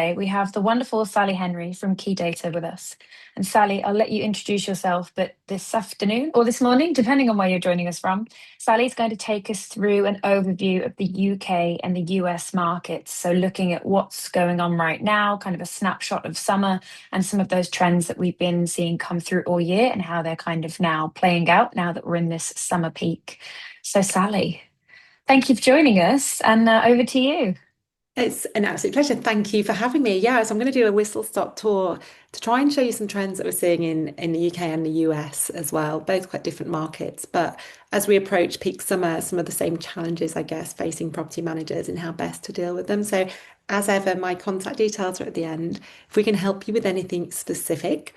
today, we have the wonderful Sally Henry from Key Data with us. And Sally, I'll let you introduce yourself, but this afternoon or this morning, depending on where you're joining us from, Sally's going to take us through an overview of the UK and the US markets. So, looking at what's going on right now, kind of a snapshot of summer and some of those trends that we've been seeing come through all year and how they're kind of now playing out now that we're in this summer peak. So, Sally, thank you for joining us, and over to you. It's an absolute pleasure. Thank you for having me. Yeah, so I'm going to do a whistle-stop tour to try and show you some trends that we're seeing in the UK and the US as well, both quite different markets. But as we approach peak summer, some of the same challenges, I guess, facing property managers and how best to deal with them. So as ever, my contact details are at the end. If we can help you with anything specific,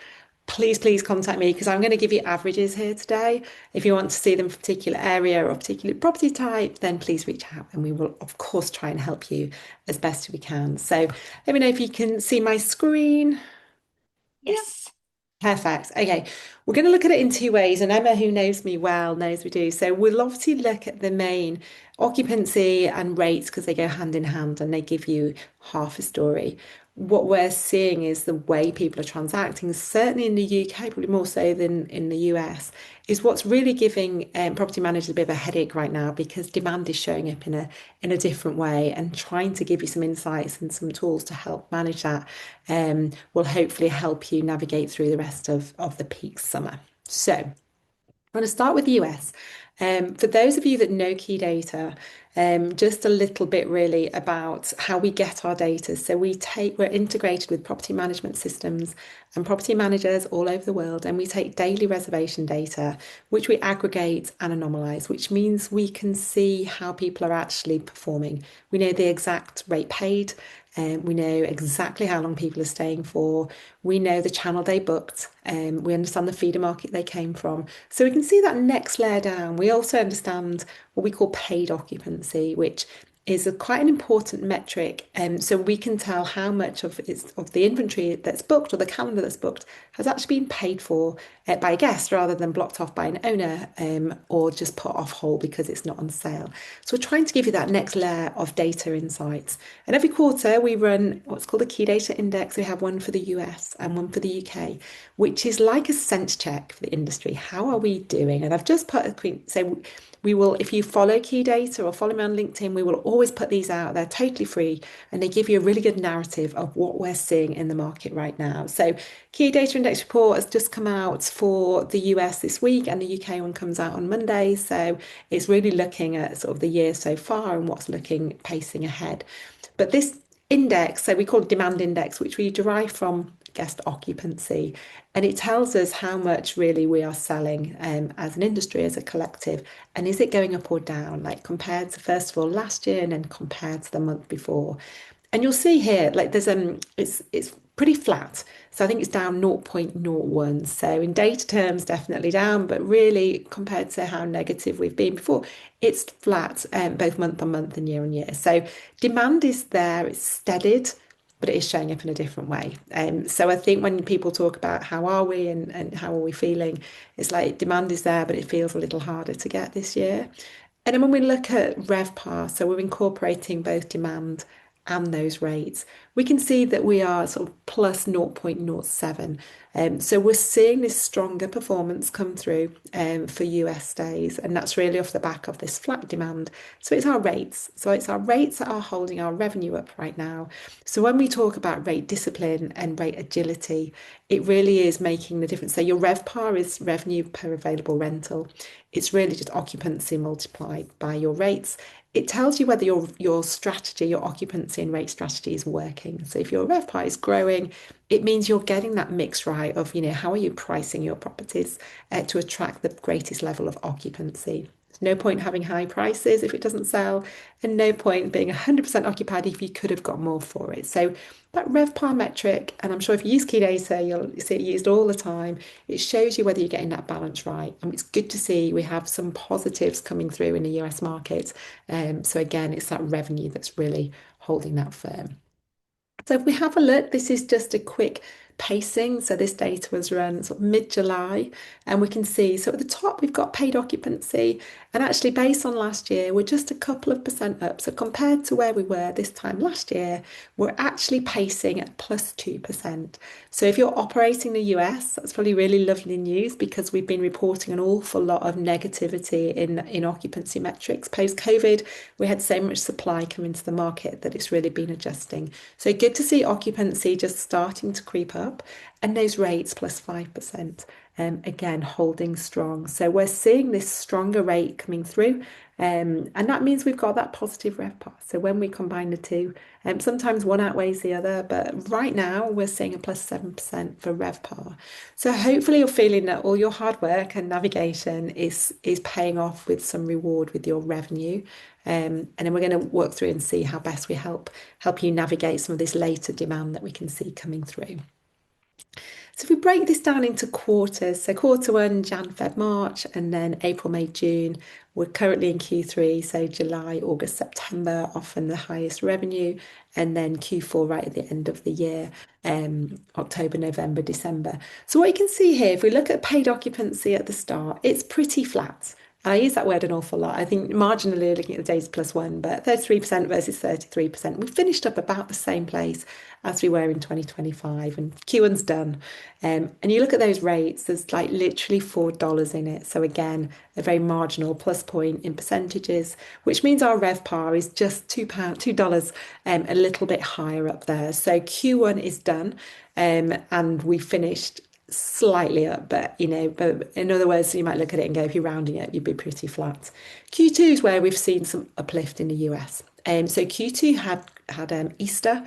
please contact me because I'm going to give you averages here today. If you want to see them for a particular area or a particular property type, then please reach out and we will, of course, try and help you as best we can. So let me know if you can see my screen. Yeah. Yes. Perfect. Okay. We're going to look at it in two ways. And Emma, who knows me well, knows we do. So we'll obviously look at the main occupancy and rates because they go hand in hand and they give you half a story. What we're seeing is the way people are transacting, certainly in the UK, probably more so than in the US, is what's really giving property managers a bit of a headache right now because demand is showing up in a different way and trying to give you some insights and some tools to help manage that will hopefully help you navigate through the rest of the peak summer. So I'm going to start with the US. For those of you that know key data, just a little bit really about how we get our data. So we're integrated with property management systems and property managers all over the world, and we take daily reservation data, which we aggregate and anomalize, which means we can see how people are actually performing. We know the exact rate paid. We know exactly how long people are staying for. We know the channel they booked. We understand the feeder market they came from. So we can see that next layer down. We also understand what we call paid occupancy, which is quite an important metric. So we can tell how much of the inventory that's booked or the calendar that's booked has actually been paid for by a guest rather than blocked off by an owner or just put off hold because it's not on sale. So we're trying to give you that next layer of data insights. And every quarter we run what's called a key data index. We have one for the US and one for the UK, which is like a sense check for the industry. How are we doing? And I've just put a quick, so we will, if you follow Key Data or follow me on LinkedIn, we will always put these out. They're totally free and they give you a really good narrative of what we're seeing in the market right now. So Key Data Index report has just come out for the US this week and the UK one comes out on Monday. So it's really looking at sort of the year so far and what's looking pacing ahead. But this index, so we call it demand index, which we derive from guest occupancy. And it tells us how much really we are selling as an industry, as a collective. And is it going up or down, like compared to, first of all, last year and then compared to the month before? And you'll see here, like it's pretty flat. So I think it's down 0.01. So in data terms, definitely down, but really compared to how negative we've been before, it's flat both month on month and year on year. So demand is there, it's steadied, but it is showing up in a different way. So I think when people talk about how are we and how are we feeling, it's like demand is there, but it feels a little harder to get this year. And then when we look at RevPAR, so we're incorporating both demand and those rates, we can see that we are sort of plus 0.07. So we're seeing this stronger performance come through for US stays, and that's really off the back of this flat demand. So it's our rates. So it's our rates that are holding our revenue up right now. So when we talk about rate discipline and rate agility, it really is making the difference. So your RevPAR is revenue per available rental. It's really just occupancy multiplied by your rates. It tells you whether your strategy, your occupancy and rate strategy is working. So if your RevPAR is growing, it means you're getting that mix right of, how are you pricing your properties to attract the greatest level of occupancy. There's no point having high prices if it doesn't sell, and no point being 100% occupied if you could have got more for it. So that RevPAR metric, and I'm sure if you use key data, you'll see it used all the time. It shows you whether you're getting that balance right. And it's good to see we have some positives coming through in the US market. So again, it's that revenue that's really holding that firm. So if we have a look, this is just a quick pacing. So this data was run sort of mid-July, and we can see, so at the top we've got paid occupancy, and actually based on last year, we're just a couple of percent up. So compared to where we were this time last year, we're actually pacing at plus 2%. So if you're operating the US, that's probably really lovely news because we've been reporting an awful lot of negativity in occupancy metrics post-COVID. We had so much supply come into the market that it's really been adjusting. So good to see occupancy just starting to creep up and those rates plus 5%. Again, holding strong. So we're seeing this stronger rate coming through. And that means we've got that positive RevPAR. So when we combine the two, sometimes one outweighs the other, but right now we're seeing a plus 7% for RevPAR. So hopefully you're feeling that all your hard work and navigation is paying off with some reward with your revenue. And then we're going to work through and see how best we help you navigate some of this later demand that we can see coming through. So if we break this down into quarters, so quarter one, Jan, Feb, March, and then April, May, June, we're currently in Q3, so July, August, September, often the highest revenue, and then Q4 right at the end of the year, October, November, December. So what you can see here, if we look at paid occupancy at the start, it's pretty flat. I use that word an awful lot. I think marginally looking at the days plus one, but 33% versus 33%. We finished up about the same place as we were in 2025, and Q1's done. And you look at those rates, there's like literally $4 in it. So again, a very marginal plus point in percentages, which means our RevPAR is just $2, a little bit higher up there. So Q1 is done, and we finished slightly up, but in other words, you might look at it and go, if you're rounding it, you'd be pretty flat. Q2 is where we've seen some uplift in the US. So Q2 had Easter.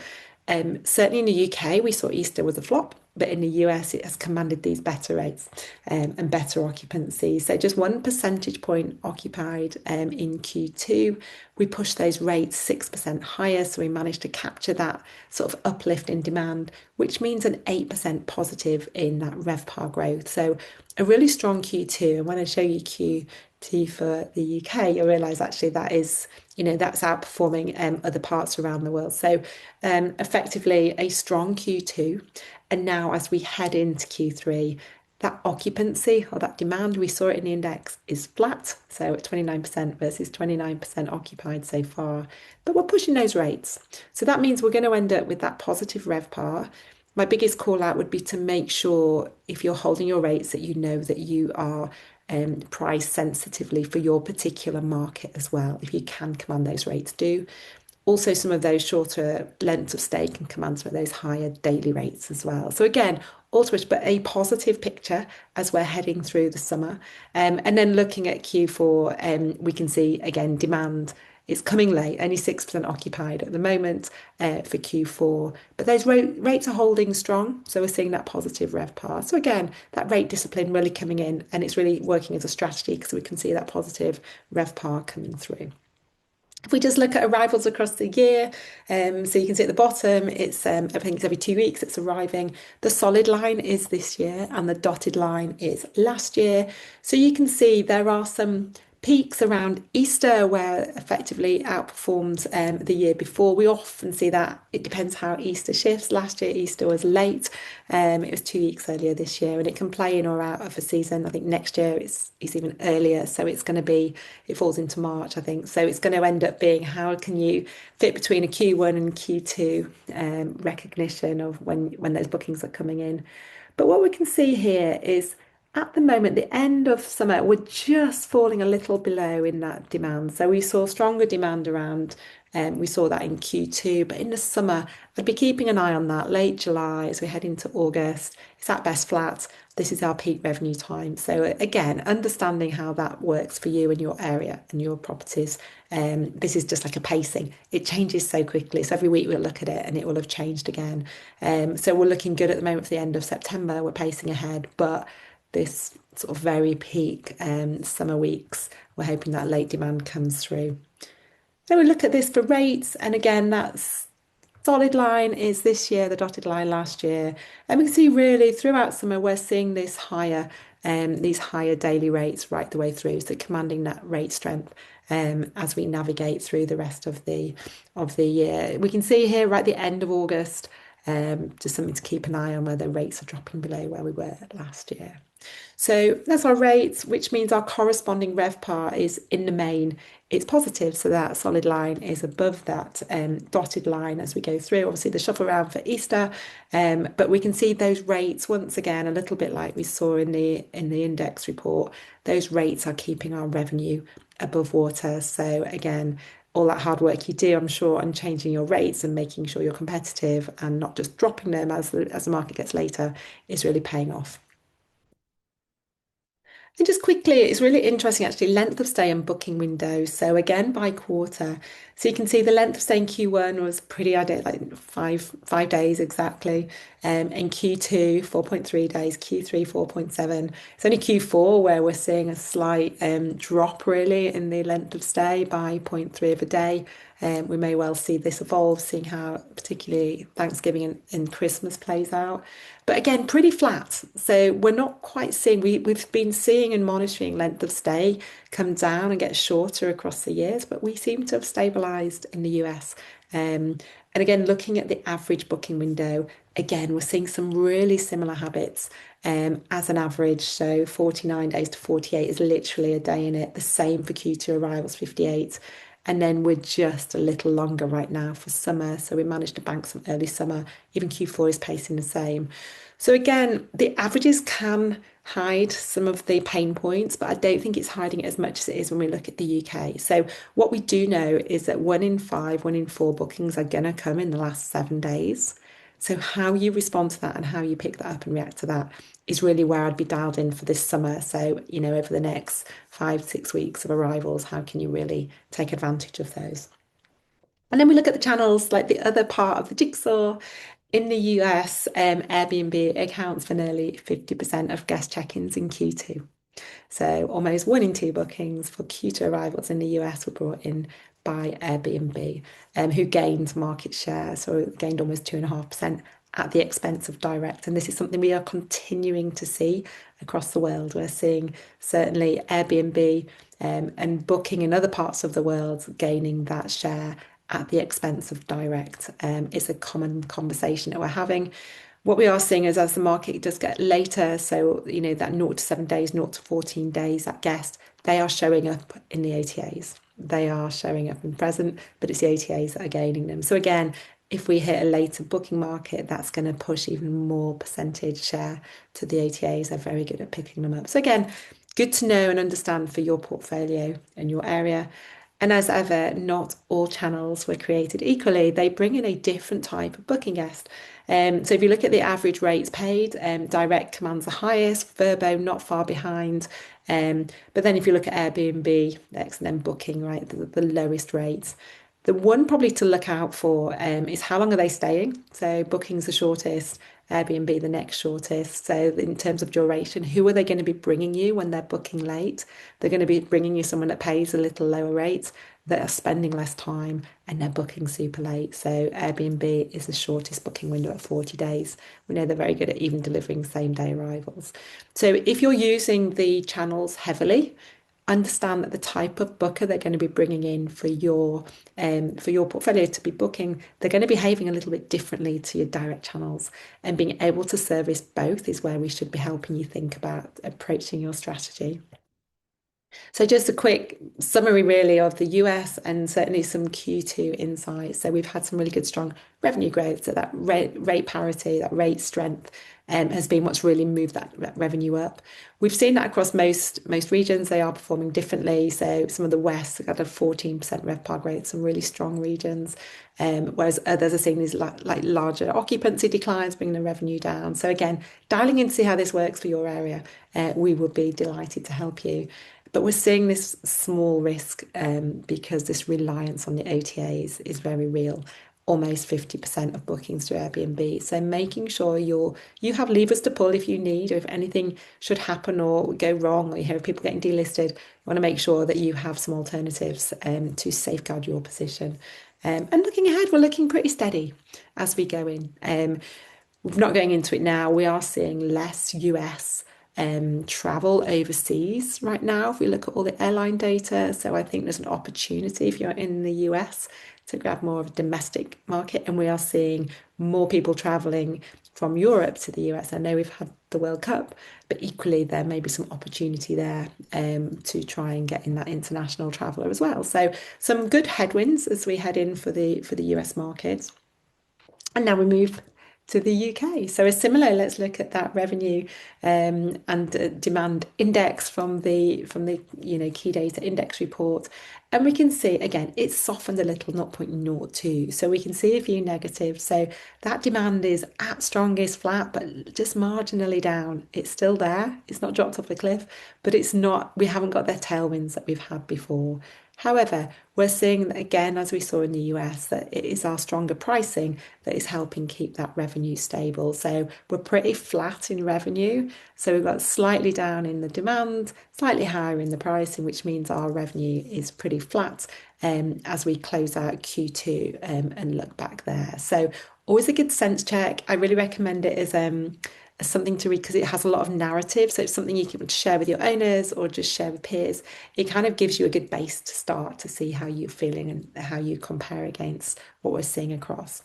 Certainly in the UK, we saw Easter was a flop, but in the US, it has commanded these better rates and better occupancy. So just 1 percentage point occupied in Q2. We pushed those rates 6% higher, so we managed to capture that sort of uplift in demand, which means an 8% positive in that RevPAR growth. So a really strong Q2. And when I show you Q2 for the UK, you'll realise actually that is, that's outperforming other parts around the world. So effectively a strong Q2. And now as we head into Q3, that occupancy or that demand, we saw it in the index, is flat. So at 29% versus 29% occupied so far. But we're pushing those rates. So that means we're going to end up with that positive RevPAR. My biggest call out would be to make sure if you're holding your rates that you know that you are priced sensitively for your particular market as well. If you can command those rates, do. Also, some of those shorter lengths of stay can command some of those higher daily rates as well. So again, all to which, but a positive picture as we're heading through the summer. And then looking at Q4, we can see again demand is coming late, only 6% occupied at the moment for Q4. But those rates are holding strong. So we're seeing that positive RevPAR. So again, that rate discipline really coming in, and it's really working as a strategy because we can see that positive RevPAR coming through. If we just look at arrivals across the year, so you can see at the bottom, it's I think it's every 2 weeks it's arriving. The solid line is this year and the dotted line is last year. So you can see there are some peaks around Easter where effectively outperformed the year before. We often see that. It depends how Easter shifts. Last year Easter was late. It was 2 weeks earlier this year, and it can play in or out of a season. I think next year it's even earlier, so it's going to be, it falls into March, I think. So it's going to end up being how can you fit between a Q1 and Q2 recognition of when those bookings are coming in. But what we can see here is at the moment, the end of summer, we're just falling a little below in that demand. So we saw stronger demand around, we saw that in Q2, but in the summer, I'd be keeping an eye on that late July as we head into August. It's at best flat. This is our peak revenue time. So again, understanding how that works for you and your area and your properties. This is just like a pacing. It changes so quickly. So every week we'll look at it and it will have changed again. So we're looking good at the moment for the end of September. We're pacing ahead, but this sort of very peak summer weeks, we're hoping that late demand comes through. Then we look at this for rates, and again, that's solid line is this year, the dotted line last year. And we can see really throughout summer, we're seeing these higher daily rates right the way through, so commanding that rate strength as we navigate through the rest of the year. We can see here right at the end of August, Just something to keep an eye on whether rates are dropping below where we were last year. So that's our rates, which means our corresponding RevPAR is in the main, it's positive. So that solid line is above that dotted line as we go through. Obviously, the shuffle around for Easter, but we can see those rates once again, a little bit like we saw in the index report. Those rates are keeping our revenue above water. So again, all that hard work you do, I'm sure, on changing your rates and making sure you're competitive and not just dropping them as the market gets later is really paying off. And just quickly, it's really interesting actually, length of stay and booking windows. So again, by quarter. So you can see the length of stay in Q1 was pretty ideal, like five days exactly. In Q2, 4.3 days, Q3, 4.7. It's only Q4 where we're seeing a slight drop really in the length of stay by zero point 0.3 of a day. We may well see this evolve, seeing how particularly Thanksgiving and Christmas plays out. But again, pretty flat. So we're not quite seeing, we've been seeing and monitoring length of stay come down and get shorter across the years, but we seem to have stabilized in the US. And again, looking at the average booking window, again, we're seeing some really similar habits as an average. So 49 days to 48 is literally a day in it. The same for Q2 arrivals, 58. And then we're just a little longer right now for summer. So we managed to bank some early summer. Even Q4 is pacing the same. So again, the averages can hide some of the pain points, but I don't think it's hiding it as much as it is when we look at the UK. So what we do know is that 1 in 5, 1 in 4 bookings are going to come in the last 7 days. So how you respond to that and how you pick that up and react to that is really where I'd be dialed in for this summer. So, over the next 5, 6 weeks of arrivals, how can you really take advantage of those? And then we look at the channels, like the other part of the jigsaw. In the US, Airbnb accounts for nearly 50% of guest check-ins in Q2. So almost 1 in 2 bookings for Q2 arrivals in the US were brought in by Airbnb, who gained market share, so gained almost 2.5% at the expense of direct. And this is something we are continuing to see across the world. We're seeing certainly Airbnb and booking in other parts of the world gaining that share at the expense of direct. It's a common conversation that we're having. What we are seeing is as the market does get later, so that 0 to 7 days, 0 to 14 days, that guest, they are showing up in the OTAs. They are showing up in present, but it's the OTAs that are gaining them. So again, if we hit a later booking market, that's going to push even more percentage share to the OTAs. They're very good at picking them up. So again, good to know and understand for your portfolio and your area. And as ever, not all channels were created equally. They bring in a different type of booking guest. So if you look at the average rates paid, direct commands the highest, Verbo not far behind. But then if you look at Airbnb, next, and then booking, right, the lowest rates. The one probably to look out for is how long are they staying? So booking's the shortest, Airbnb the next shortest. So in terms of duration, who are they going to be bringing you when they're booking late? They're going to be bringing you someone that pays a little lower rate, that are spending less time, and they're booking super late. So Airbnb is the shortest booking window at 40 days. We know they're very good at even delivering same day arrivals. So if you're using the channels heavily, understand that the type of booker they're going to be bringing in for your portfolio to be booking, they're going to be behaving a little bit differently to your direct channels. And being able to service both is where we should be helping you think about approaching your strategy. So just a quick summary really of the US and certainly some Q2 insights. So we've had some really good strong revenue growth. So that rate parity, that rate strength has been what's really moved that revenue up. We've seen that across most regions. They are performing differently. So some of the West have got a 14% RevPAR growth, some really strong regions. Whereas others are seeing these like larger occupancy declines, bringing the revenue down. So again, dialing in to see how this works for your area, we would be delighted to help you. But we're seeing this small risk because this reliance on the OTAs is very real. Almost 50% of bookings through Airbnb. So making sure you have levers to pull if you need, or if anything should happen or go wrong, or you hear of people getting delisted, you want to make sure that you have some alternatives to safeguard your position. And looking ahead, we're looking pretty steady as we go in. We're not going into it now. We are seeing less US travel overseas right now, if we look at all the airline data. So I think there's an opportunity if you're in the US to grab more of a domestic market. And we are seeing more people traveling from Europe to the US. I know we've had the World Cup, but equally there may be some opportunity there to try and get in that international traveller as well. So some good headwinds as we head in for the US market. And now we move to the UK. So a similar, let's look at that revenue and demand index from the key data index report. And we can see again, it's softened a little, 0.02. So we can see a few negatives. So that demand is at strongest flat, but just marginally down. It's still there. It's not dropped off a cliff, but it's not, we haven't got the tailwinds that we've had before. However, we're seeing that again, as we saw in the US, that it is our stronger pricing that is helping keep that revenue stable. So we're pretty flat in revenue. So we've got slightly down in the demand, slightly higher in the pricing, which means our revenue is pretty flat as we close out Q2 and look back there. So always a good sense check. I really recommend it as something to read because it has a lot of narrative. So it's something you can share with your owners or just share with peers. It kind of gives you a good base to start to see how you're feeling and how you compare against what we're seeing across.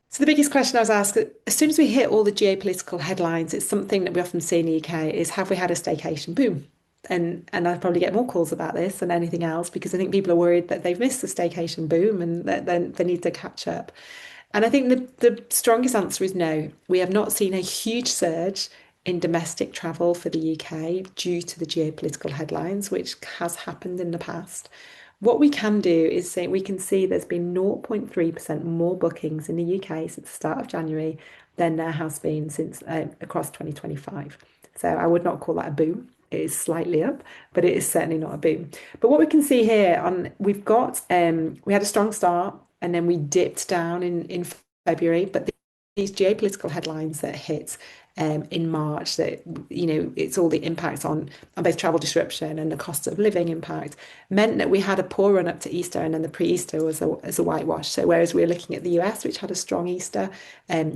So the biggest question I was asked, as soon as we hit all the geopolitical headlines, it's something that we often see in the UK is have we had a staycation boom? And I probably get more calls about this than anything else because I think people are worried that they've missed the staycation boom and that they need to catch up. And I think the strongest answer is no. We have not seen a huge surge in domestic travel for the UK due to the geopolitical headlines, which has happened in the past. What we can do is say we can see there's been 0.3% more bookings in the UK since the start of January than there has been since across 2025. So I would not call that a boom. It is slightly up, but it is certainly not a boom. But what we can see here on we've got we had a strong start and then we dipped down in February, but these geopolitical headlines that hit in March that it's all the impacts on both travel disruption and the cost of living impact meant that we had a poor run up to Easter and then the pre-Easter was a whitewash. So whereas we were looking at the US, which had a strong Easter,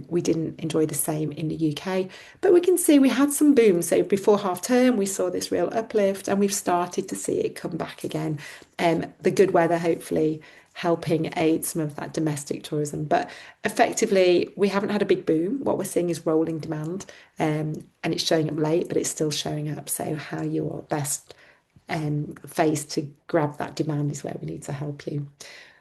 we didn't enjoy the same in the UK. But we can see we had some boom. So before half term, we saw this real uplift and we've started to see it come back again. The good weather, hopefully helping aid some of that domestic tourism. But effectively, we haven't had a big boom. What we're seeing is rolling demand, and it's showing up late, but it's still showing up. So how you're best phased to grab that demand is where we need to help you.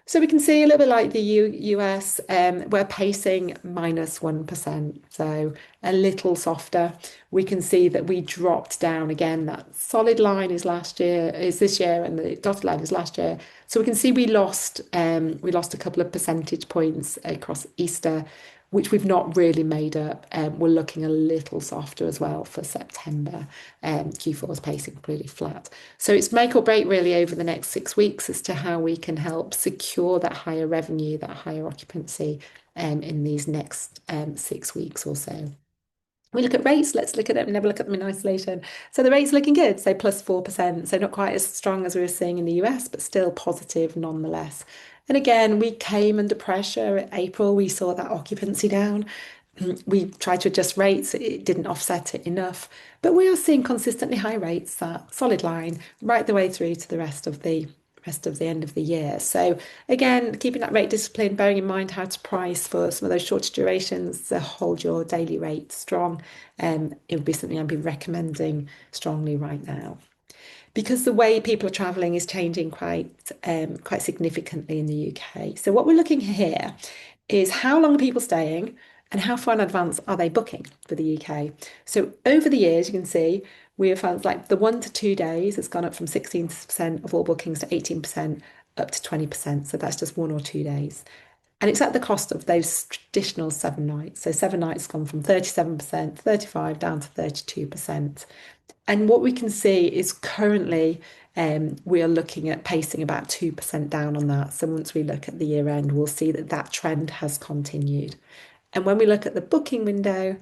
So we can see a little bit like the US, we're pacing -1%, so a little softer. We can see that we dropped down again. That solid line is this year, and the dotted line is last year. So we can see we lost a couple of percentage points across Easter, which we've not really made up. We're looking a little softer as well for September. Q4 is pacing pretty flat. So it's make or break really over the next 6 weeks as to how we can help secure that higher revenue, that higher occupancy in these next 6 weeks or so. We look at rates, let's look at them, never look at them in isolation. So the rate's looking good, so +4%. So not quite as strong as we were seeing in the US, but still positive nonetheless. And again, we came under pressure in April. We saw that occupancy down. We tried to adjust rates, it didn't offset it enough. But we are seeing consistently high rates, that solid line, right the way through to the rest of the end of the year. So again, keeping that rate discipline, bearing in mind how to price for some of those shorter durations to hold your daily rate strong, it would be something I'd be recommending strongly right now. Because the way people are travelling is changing quite significantly in the UK. So what we're looking here is how long are people staying and how far in advance are they booking for the UK? So over the years, you can see we have found like the 1 to 2 days has gone up from 16% of all bookings to 18% up to 20%. So that's just 1 or 2 days. And it's at the cost of those traditional 7 nights. So 7 nights gone from 37%, 35 down to 32%. And what we can see is currently we are looking at pacing about 2% down on that. So once we look at the year end, we'll see that that trend has continued. And when we look at the booking window,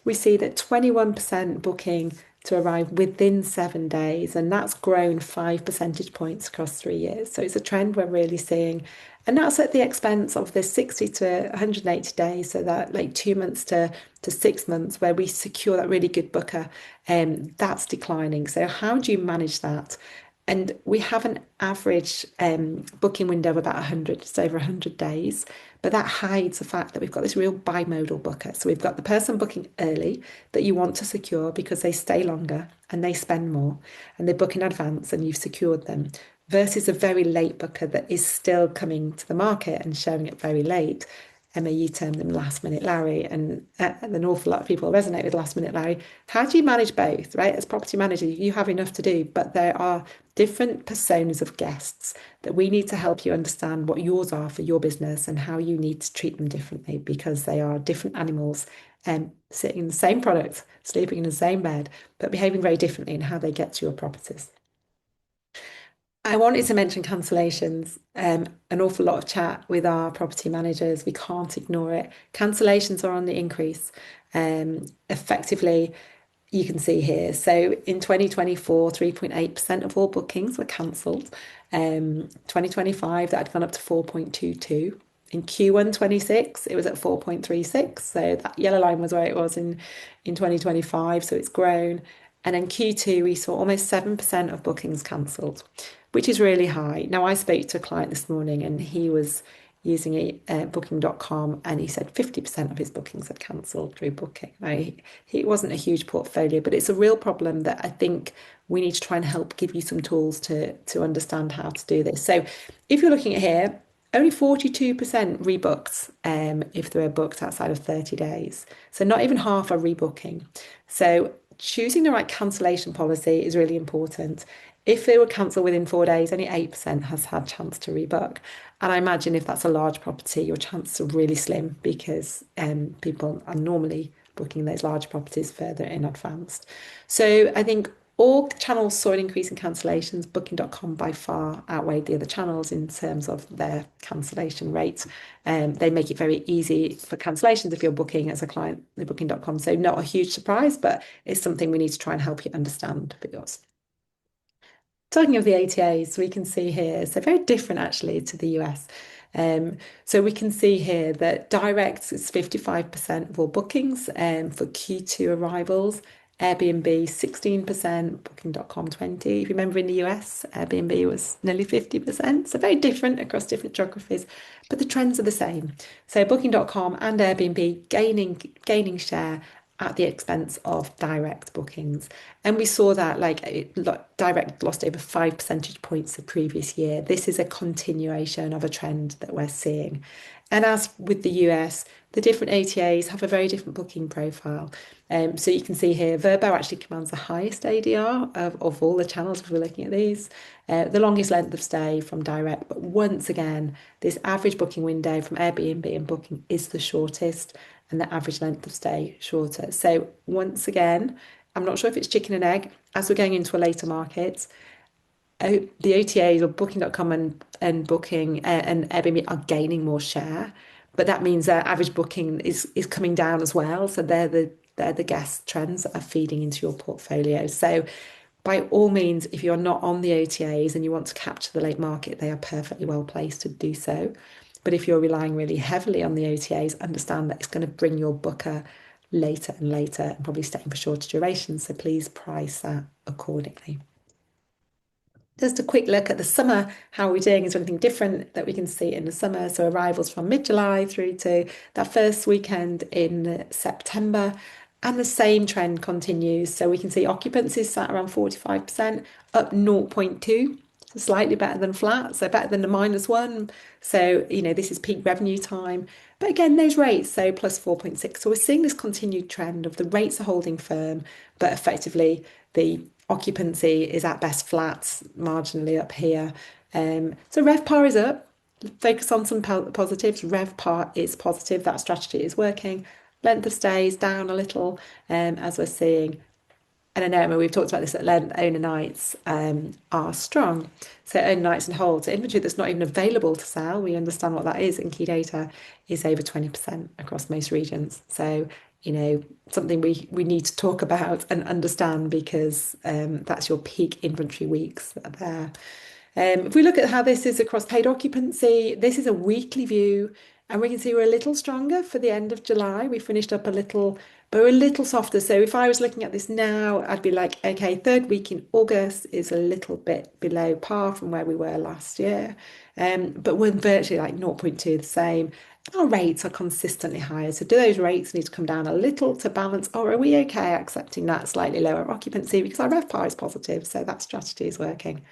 we see that 21% booking to arrive within 7 days, and that's grown 5 percentage points across 3 years. So it's a trend we're really seeing. And that's at the expense of the 60 to 180 days, so that like 2 months to 6 months where we secure that really good booker, that's declining. So how do you manage that? And we have an average booking window of about 100, just over 100 days. But that hides the fact that we've got this real bimodal booker. So we've got the person booking early that you want to secure because they stay longer and they spend more and they book in advance and you've secured them, versus a very late booker that is still coming to the market and showing it very late. Emma, you termed them last minute Larry, and an awful lot of people resonate with last minute Larry. How do you manage both, right? As property manager, you have enough to do, but there are different personas of guests that we need to help you understand what yours are for your business and how you need to treat them differently because they are different animals sitting in the same product, sleeping in the same bed, but behaving very differently in how they get to your properties. I wanted to mention cancellations. An awful lot of chat with our property managers. We can't ignore it. Cancellations are on the increase. Effectively, you can see here. So in 2024, 3.8% of all bookings were cancelled. 2025, that had gone up to 4.22. In Q1 26, it was at 4.36. So that yellow line was where it was in 2025. So it's grown. And in Q2, we saw almost 7% of bookings cancelled, which is really high. Now, I spoke to a client this morning and he was using booking.com and he said 50% of his bookings had cancelled through booking. Now, it wasn't a huge portfolio, but it's a real problem that I think we need to try and help give you some tools to understand how to do this. So if you're looking at here, only 42% rebooked if they were booked outside of 30 days. So not even half are rebooking. So choosing the right cancellation policy is really important. If they were cancelled within 4 days, only 8% has had chance to rebook. And I imagine if that's a large property, your chances are really slim because people are normally booking those large properties further in advance. So I think all channels saw an increase in cancellations. Booking.com by far outweighed the other channels in terms of their cancellation rates. They make it very easy for cancellations if you're booking as a client with Booking.com. So not a huge surprise, but it's something we need to try and help you understand for yours. Talking of the ATAs, we can see here, so very different actually to the US. So we can see here that direct is 55% of all bookings for Q2 arrivals, Airbnb 16%, Booking.com 20%. If you remember in the US, Airbnb was nearly 50%. So very different across different geographies, but the trends are the same. So Booking.com and Airbnb gaining share at the expense of direct bookings. And we saw that direct lost over 5 percentage points the previous year. This is a continuation of a trend that we're seeing. And as with the US, the different ATAs have a very different booking profile. So you can see here, Verbo actually commands the highest ADR of all the channels if we're looking at these, the longest length of stay from direct. But once again, this average booking window from Airbnb and Booking is the shortest and the average length of stay shorter. So once again, I'm not sure if it's chicken and egg. As we're going into a later market, the OTAs or Booking.com and Booking and Airbnb are gaining more share, but that means their average booking is coming down as well. So they're the guest trends that are feeding into your portfolio. So by all means, if you're not on the OTAs and you want to capture the late market, they are perfectly well placed to do so. But if you're relying really heavily on the OTAs, understand that it's going to bring your booker later and later and probably staying for shorter durations. So please price that accordingly. Just a quick look at the summer. How are we doing? Is there anything different that we can see in the summer? So arrivals from mid-July through to that first weekend in September. And the same trend continues. So we can see occupancy sat around 45%, up 0.2, so slightly better than flat, so better than the -1. So, this is peak revenue time. But again, those rates, so plus 4.6. So we're seeing this continued trend of the rates are holding firm, but effectively the occupancy is at best flat, marginally up here. So RevPAR is up. Focus on some positives. RevPAR is positive. That strategy is working. Length of stay is down a little, as we're seeing. And I know, Emma, we've talked about this at length. Owner nights are strong. So owner nights and holds, inventory that's not even available to sell, we understand what that is in key data, is over 20% across most regions. So something we need to talk about and understand because that's your peak inventory weeks that are there. If we look at how this is across paid occupancy, this is a weekly view, and we can see we're a little stronger for the end of July. We finished up a little, but we're a little softer. So if I was looking at this now, I'd be like, okay, third week in August is a little bit below par from where we were last year. But we're virtually like 0.2 the same. Our rates are consistently higher. So do those rates need to come down a little to balance, or are we okay accepting that slightly lower occupancy because our RevPAR is positive, so that strategy is working.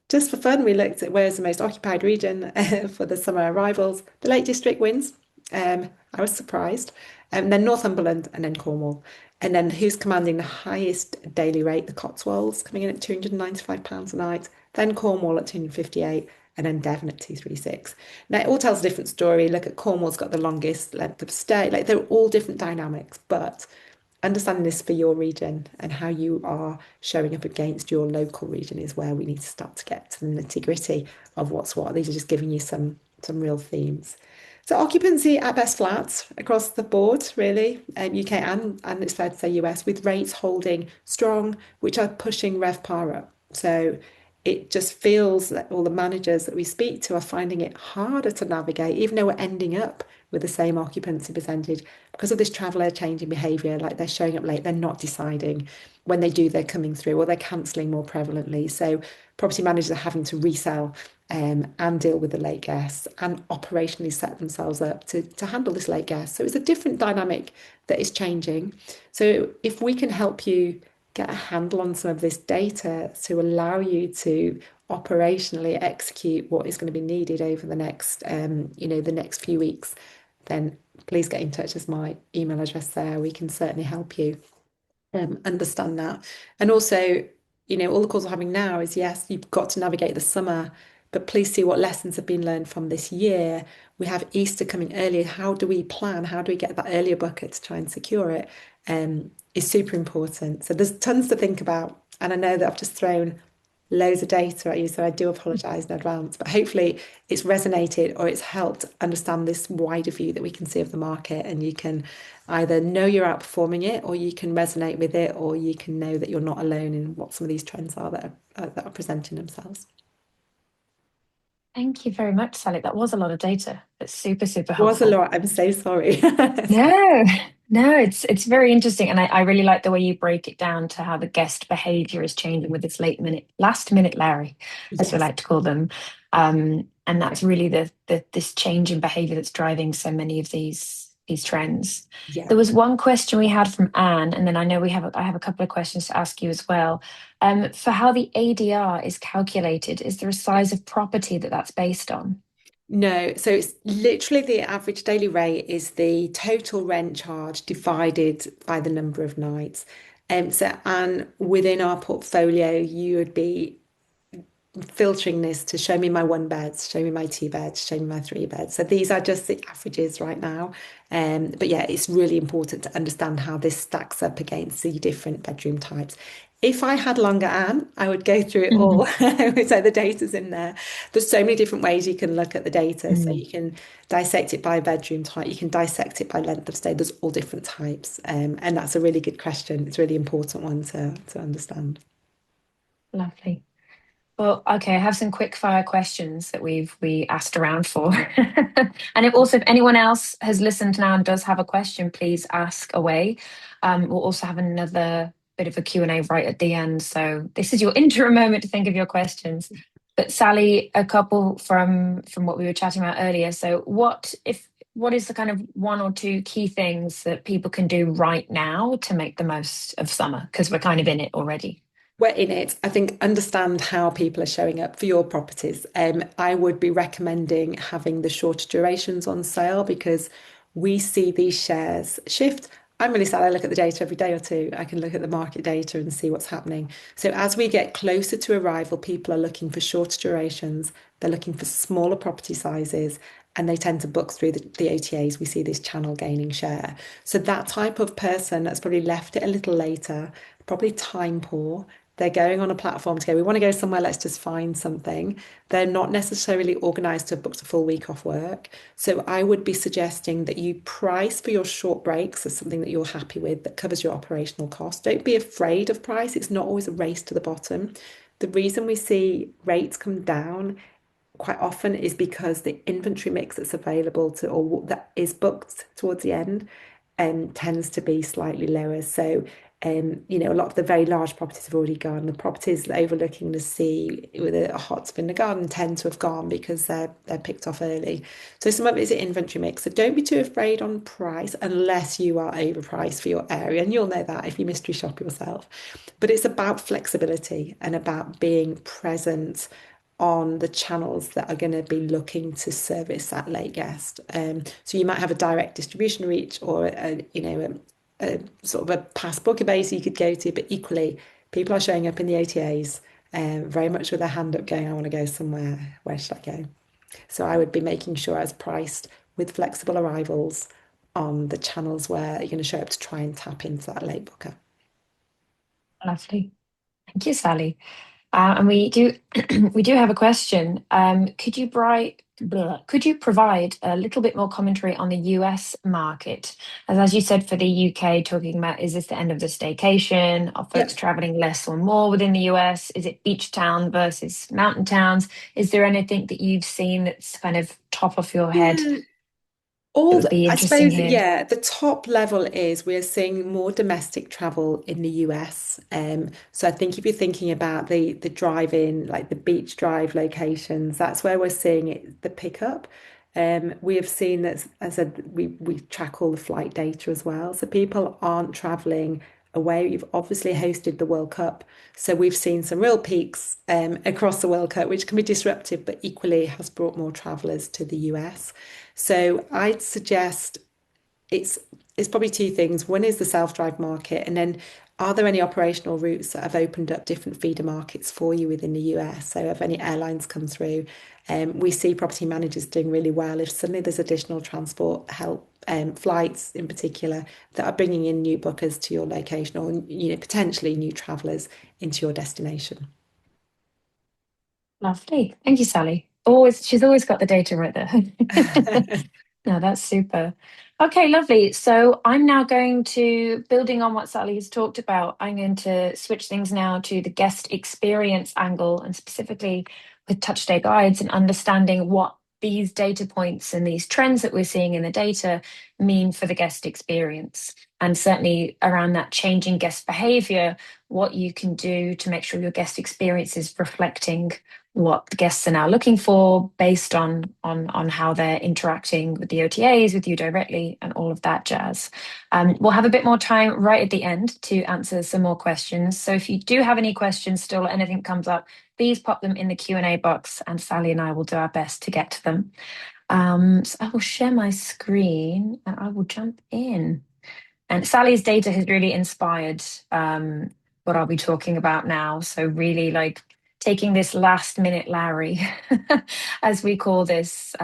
Just for fun, we looked at where's the most occupied region for the summer arrivals. The Lake District wins. I was surprised. Then Northumberland and then Cornwall. And then who's commanding the highest daily rate? The Cotswolds coming in at £295 a night. Then Cornwall at 258 and then Devon at 236. Now it all tells a different story. Look at Cornwall's got the longest length of stay. Like they're all different dynamics, but understanding this for your region and how you are showing up against your local region is where we need to start to get to the nitty-gritty of what's what. These are just giving you some real themes. So occupancy at best flat across the board, really, UK and it's fair to say US, with rates holding strong, which are pushing RevPAR up. So it just feels that all the managers that we speak to are finding it harder to navigate, even though we're ending up with the same occupancy percentage because of this traveller changing behaviour. Like they're showing up late, they're not deciding. When they do, they're coming through or they're cancelling more prevalently. So property managers are having to resell and deal with the late guests and operationally set themselves up to handle this late guest. So it's a different dynamic that is changing. So if we can help you get a handle on some of this data to allow you to operationally execute what is going to be needed over the next, the next few weeks, then please get in touch as my email address there. We can certainly help you understand that. And also, all the calls we're having now is yes, you've got to navigate the summer, but please see what lessons have been learned from this year. We have Easter coming earlier. How do we plan? How do we get that earlier bucket to try and secure it? Is super important. So there's tons to think about. And I know that I've just thrown loads of data at you, so I do apologise in advance, but hopefully it's resonated or it's helped understand this wider view that we can see of the market, and you can either know you're outperforming it, or you can resonate with it, or you can know that you're not alone in what some of these trends are that are presenting themselves. Thank you very much, Sally. That was a lot of data. It's super, super It was a helpful. lot. I'm so sorry. No, no, it's very interesting. And I really like the way you break it down to how the guest behavior is changing with this last minute Larry, as we Yes. like to call them. And that's really this change in behavior that's driving so many of these trends. Yeah. There was one question we had from Anne, and then I know I have a couple of questions to ask you as well. For how the ADR is calculated, is there a size of property that's based on? No, so it's literally the average daily rate is the total rent charge divided by the number of nights. And within our portfolio, you would be filtering this to show me my one beds, show me my two beds, show me my three beds. So these are just the averages right now. But yeah, it's really important to understand how this stacks up against the different bedroom types. If I had longer, Anne, I would go through it all. Mhm. So the data's in there. There's so many different ways you can look at the data. So Mm, you can dissect it by bedroom type, you can dissect it by length of stay. There's all different types. And that's a really good question. It's a really important one to understand. lovely. Well, okay, I have some quick fire questions that we asked around for. And if anyone else has listened now and does have a question, please ask away. We'll also have another bit of a Q&A right at the end. So this is your interim moment to think of your questions. But Sally, a couple from what we were chatting about earlier. So what is the kind of one or two key things that people can do right now to make the most of summer? Because we're kind of in it already. We're in it. I think understand how people are showing up for your properties. I would be recommending having the shorter durations on sale because we see these shares shift. I'm really sad. I look at the data every day or two. I can look at the market data and see what's happening. So as we get closer to arrival, people are looking for shorter durations. They're looking for smaller property sizes, and they tend to book through the OTAs. We see this channel gaining share. So that type of person that's probably left it a little later, probably time poor. They're going on a platform to go, we want to go somewhere, let's just find something. They're not necessarily organized to have booked a full week off work. So I would be suggesting that you price for your short breaks as something that you're happy with that covers your operational cost. Don't be afraid of price. It's not always a race to the bottom. The reason we see rates come down quite often is because the inventory mix that's available to or that is booked towards the end tends to be slightly lower. So a lot of the very large properties have already gone. The properties overlooking the sea with a hot spring in the garden tend to have gone because they're picked off early. So some of it is an inventory mix. So don't be too afraid on price unless you are overpriced for your area. And you'll know that if you mystery shop yourself. But it's about flexibility and about being present on the channels that are going to be looking to service that late guest. So you might have a direct distribution reach or a sort of a past booker base you could go to, but equally people are showing up in the OTAs very much with their hand up going, I want to go somewhere, where should I go? So I would be making sure I was priced with flexible arrivals on the channels where you're going to show up to try and tap into that late booker. Lovely. Thank you, Sally. And we do we do have a question. Could you provide a little bit more commentary on the US market? As you said, for the UK, talking about is this the end of the staycation? Are folks Yep. traveling less or more within the US? Is it beach town versus mountain towns? Is there anything that you've seen that's kind of top of your head Yeah, that all would be I interesting suppose, here? yeah, the top level is we're seeing more domestic travel in the US. So I think if you're thinking about the drive-in, like the beach drive locations, that's where we're seeing it, the pickup. We have seen that, as I said, we track all the flight data as well. So people aren't traveling away. You've obviously hosted the World Cup. So we've seen some real peaks across the World Cup, which can be disruptive, but equally has brought more travelers to the US. So I'd suggest it's it's probably two things. One is the self-drive market, and then are there any operational routes that have opened up different feeder markets for you within the US? So if any airlines come through, we see property managers doing really well. If suddenly there's additional transport help, flights in particular, that are bringing in new bookers to your location or potentially new travellers into your destination. Lovely. Thank you, Sally. She's always got the data right there. No, that's super. Okay, lovely. So I'm now going to, building on what Sally has talked about, I'm going to switch things now to the guest experience angle and specifically with touch stay guides and understanding what these data points and these trends that we're seeing in the data mean for the guest experience. And certainly around that changing guest behavior, what you can do to make sure your guest experience is reflecting what the guests are now looking for based on how they're interacting with the OTAs, with you directly, and all of that jazz. We'll have a bit more time right at the end to answer some more questions. So if you do have any questions still or anything comes up, please pop them in the Q&A box and Sally and I will do our best to get to them. So I will share my screen and I will jump in. And Sally's data has really inspired what I'll be talking about now. So really like taking this last minute Larry, as we call this.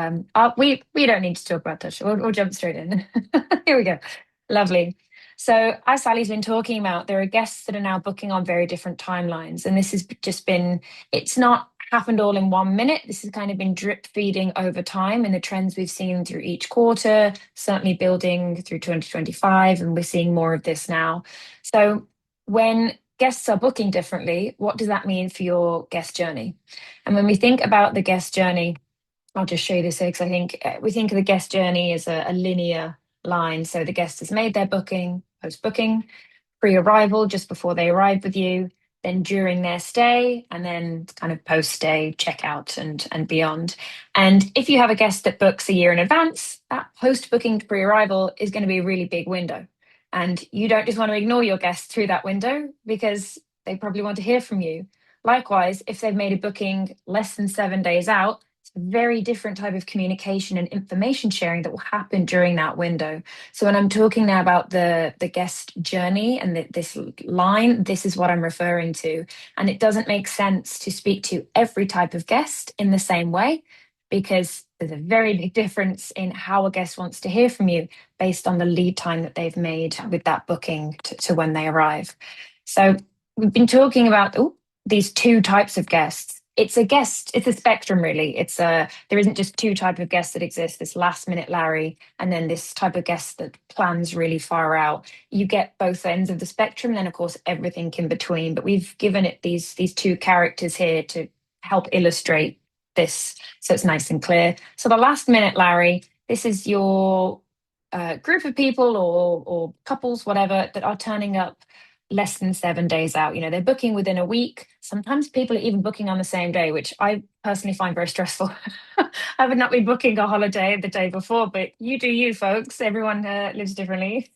We don't need to talk about touch. We'll jump straight in. Here we go. Lovely. So as Sally's been talking about, there are guests that are now booking on very different timelines. And this has just been, it's not happened all in 1 minute. This has kind of been drip feeding over time and the trends we've seen through each quarter, certainly building through 2025, and we're seeing more of this now. So when guests are booking differently, what does that mean for your guest journey? And when we think about the guest journey, I'll just show you this here because I think we think of the guest journey as a linear line. So the guest has made their booking, post booking, pre-arrival just before they arrive with you, then during their stay, and then kind of post-stay checkout and beyond. And if you have a guest that books a year in advance, that post-booking to pre-arrival is going to be a really big window. And you don't just want to ignore your guests through that window because they probably want to hear from you. Likewise, if they've made a booking less than 7 days out, it's a very different type of communication and information sharing that will happen during that window. So when I'm talking now about the guest journey and this line, this is what I'm referring to. And it doesn't make sense to speak to every type of guest in the same way because there's a very big difference in how a guest wants to hear from you based on the lead time that they've made with that booking to when they arrive. So we've been talking about these two types of guests. It's a guest, it's a spectrum really. There isn't just two type of guests that exist, this last minute Larry and then this type of guest that plans really far out. You get both ends of the spectrum, and then of course everything in between. But we've given it these two characters here to help illustrate this so it's nice and clear. So the last minute Larry, this is your group of people or couples, whatever, that are turning up less than 7 days out. You know, they're booking within a week. Sometimes people are even booking on the same day, which I personally find very stressful. I would not be booking a holiday the day before, but you do you, folks. Everyone lives differently.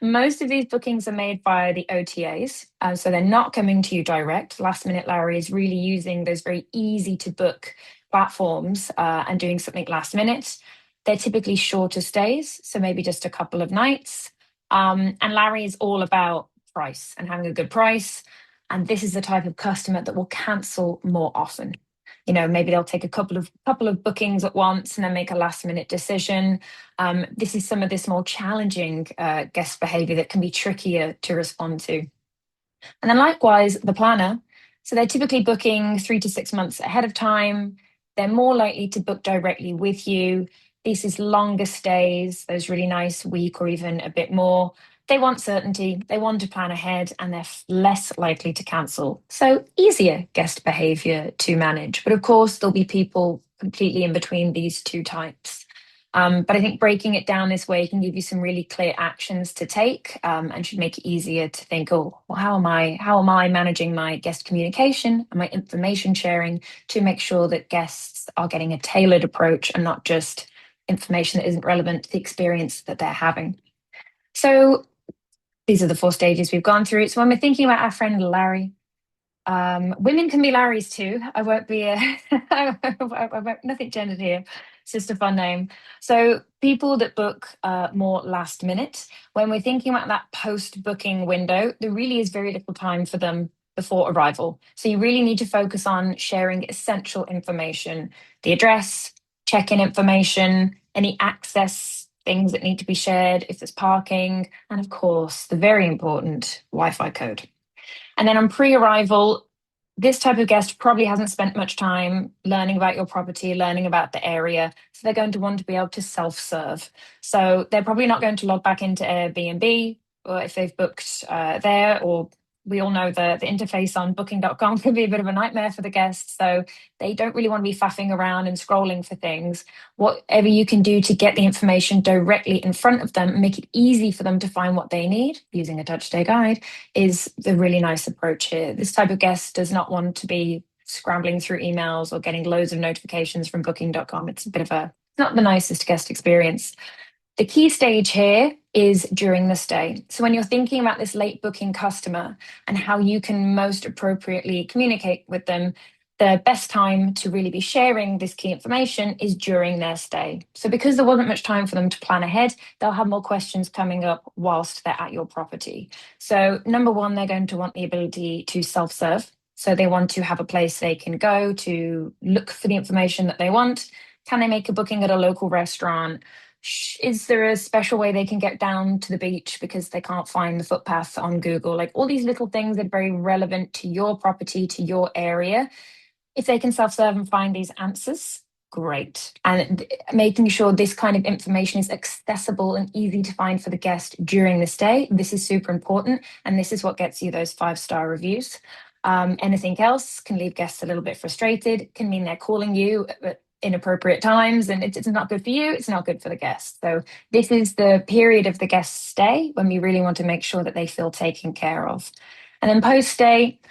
Most of these bookings are made via the OTAs, so they're not coming to you direct. Last Minute Larry is really using those very easy to book platforms and doing something last minute. They're typically shorter stays, so maybe just a couple of nights. And Larry is all about price and having a good price. And this is the type of customer that will cancel more often. You know, maybe they'll take a couple of bookings at once and then make a last minute decision. This is some of this more challenging guest behavior that can be trickier to respond to. And then likewise, the planner. So they're typically booking 3 to 6 months ahead of time. They're more likely to book directly with you. This is longer stays, those really nice week or even a bit more. They want certainty, they want to plan ahead, and they're less likely to cancel. So easier guest behavior to manage. But of course, there'll be people completely in between these two types. But I think breaking it down this way can give you some really clear actions to take, and should make it easier to think, oh, well, how am I managing my guest communication and my information sharing to make sure that guests are getting a tailored approach and not just information that isn't relevant to the experience that they're having. So these are the 4 stages we've gone through. So when we're thinking about our friend Larry, women can be Larrys too. I won't be nothing gendered here. It's just a fun name. So people that book more last minute, when we're thinking about that post-booking window, there really is very little time for them before arrival. So you really need to focus on sharing essential information, the address, check-in information, any access things that need to be shared if there's parking, and of course, the very important Wi-Fi code. And then on pre arrival, this type of guest probably hasn't spent much time learning about your property, learning about the area. So they're going to want to be able to self serve. So they're probably not going to log back into Airbnb or if they've booked there, or we all know the interface on booking.com can be a bit of a nightmare for the guests. So they don't really want to be faffing around and scrolling for things. Whatever you can do to get the information directly in front of them and make it easy for them to find what they need using a touch stay guide is the really nice approach here. This type of guest does not want to be scrambling through emails or getting loads of notifications from booking.com. It's a bit of not the nicest guest experience. The key stage here is during the stay. So when you're thinking about this late booking customer and how you can most appropriately communicate with them, the best time to really be sharing this key information is during their stay. So because there wasn't much time for them to plan ahead, they'll have more questions coming up whilst they're at your property. So number one, they're going to want the ability to self-serve. So they want to have a place they can go to look for the information that they want. Can they make a booking at a local restaurant? Is there a special way they can get down to the beach because they can't find the footpath on Google? Like all these little things that are very relevant to your property, to your area. If they can self serve and find these answers, great. And making sure this kind of information is accessible and easy to find for the guest during the stay. This is super important. And this is what gets you those 5-star reviews. Anything else can leave guests a little bit frustrated, can mean they're calling you at inappropriate times, and it's not good for you, it's not good for the guests. So this is the period of the guest stay when we really want to make sure that they feel taken care of. And then post stay,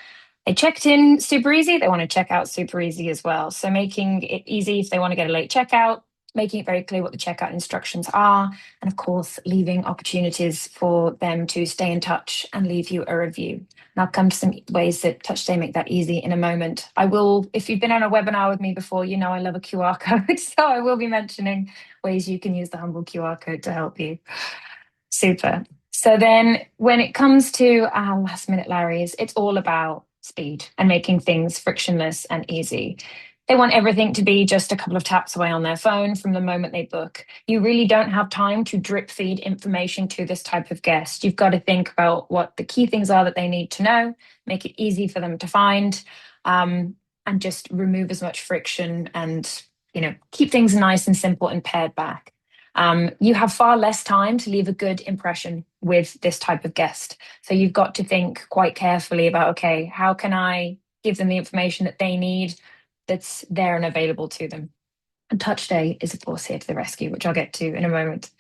they checked in super easy, they want to check out super easy as well. So making it easy if they want to get a late checkout, making it very clear what the checkout instructions are, and of course, leaving opportunities for them to stay in touch and leave you a review. And I'll come to some ways that TouchStay make that easy in a moment. I will, if you've been on a webinar with me before, you know I love a QR code, so I will be mentioning ways you can use the humble QR code to help you. Super. So then when it comes to our last minute Larrys, it's all about speed and making things frictionless and easy. They want everything to be just a couple of taps away on their phone from the moment they book. You really don't have time to drip feed information to this type of guest. You've got to think about what the key things are that they need to know, make it easy for them to find. and just remove as much friction and, keep things nice and simple and pared back. You have far less time to leave a good impression with this type of guest. So you've got to think quite carefully about, okay, how can I give them the information that they need that's there and available to them? And Touch Day is, of course, here to the rescue, which I'll get to in a moment.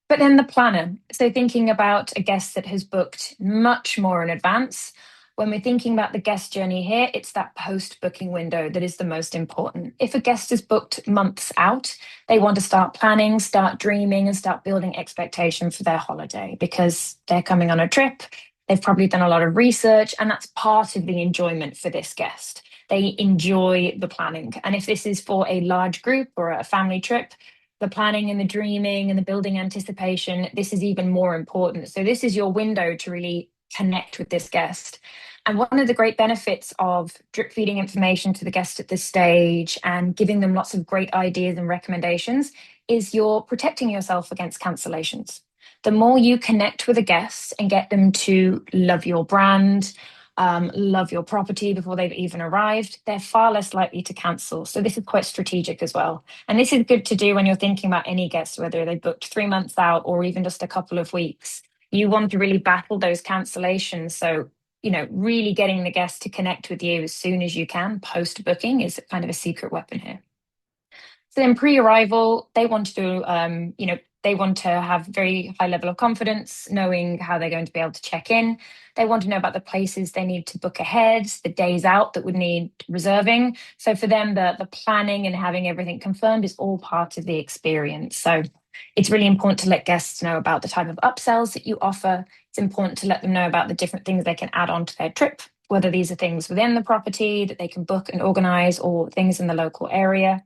But then the planner. So thinking about a guest that has booked much more in advance. When we're thinking about the guest journey here, it's that post booking window that is the most important. If a guest is booked months out, they want to start planning, start dreaming, and start building expectation for their holiday because they're coming on a trip. They've probably done a lot of research, and that's part of the enjoyment for this guest. They enjoy the planning. And if this is for a large group or a family trip, the planning and the dreaming and the building anticipation, this is even more important. So, this is your window to really connect with this guest. And one of the great benefits of drip feeding information to the guest at this stage and giving them lots of great ideas and recommendations is you're protecting yourself against cancellations. The more you connect with a guest and get them to love your brand, love your property before they've even arrived, they're far less likely to cancel. So, this is quite strategic as well. And this is good to do when you're thinking about any guests, whether they booked 3 months out or even just a couple of weeks. You want to really battle those cancellations. So, really getting the guest to connect with you as soon as you can post booking is kind of a secret weapon here. So then pre-arrival, they want to do, they want to have very high level of confidence, knowing how they're going to be able to check in. They want to know about the places they need to book ahead, the days out that would need reserving. So for them, the planning and having everything confirmed is all part of the experience. So it's really important to let guests know about the type of upsells that you offer. It's important to let them know about the different things they can add on to their trip, whether these are things within the property that they can book and organize or things in the local area.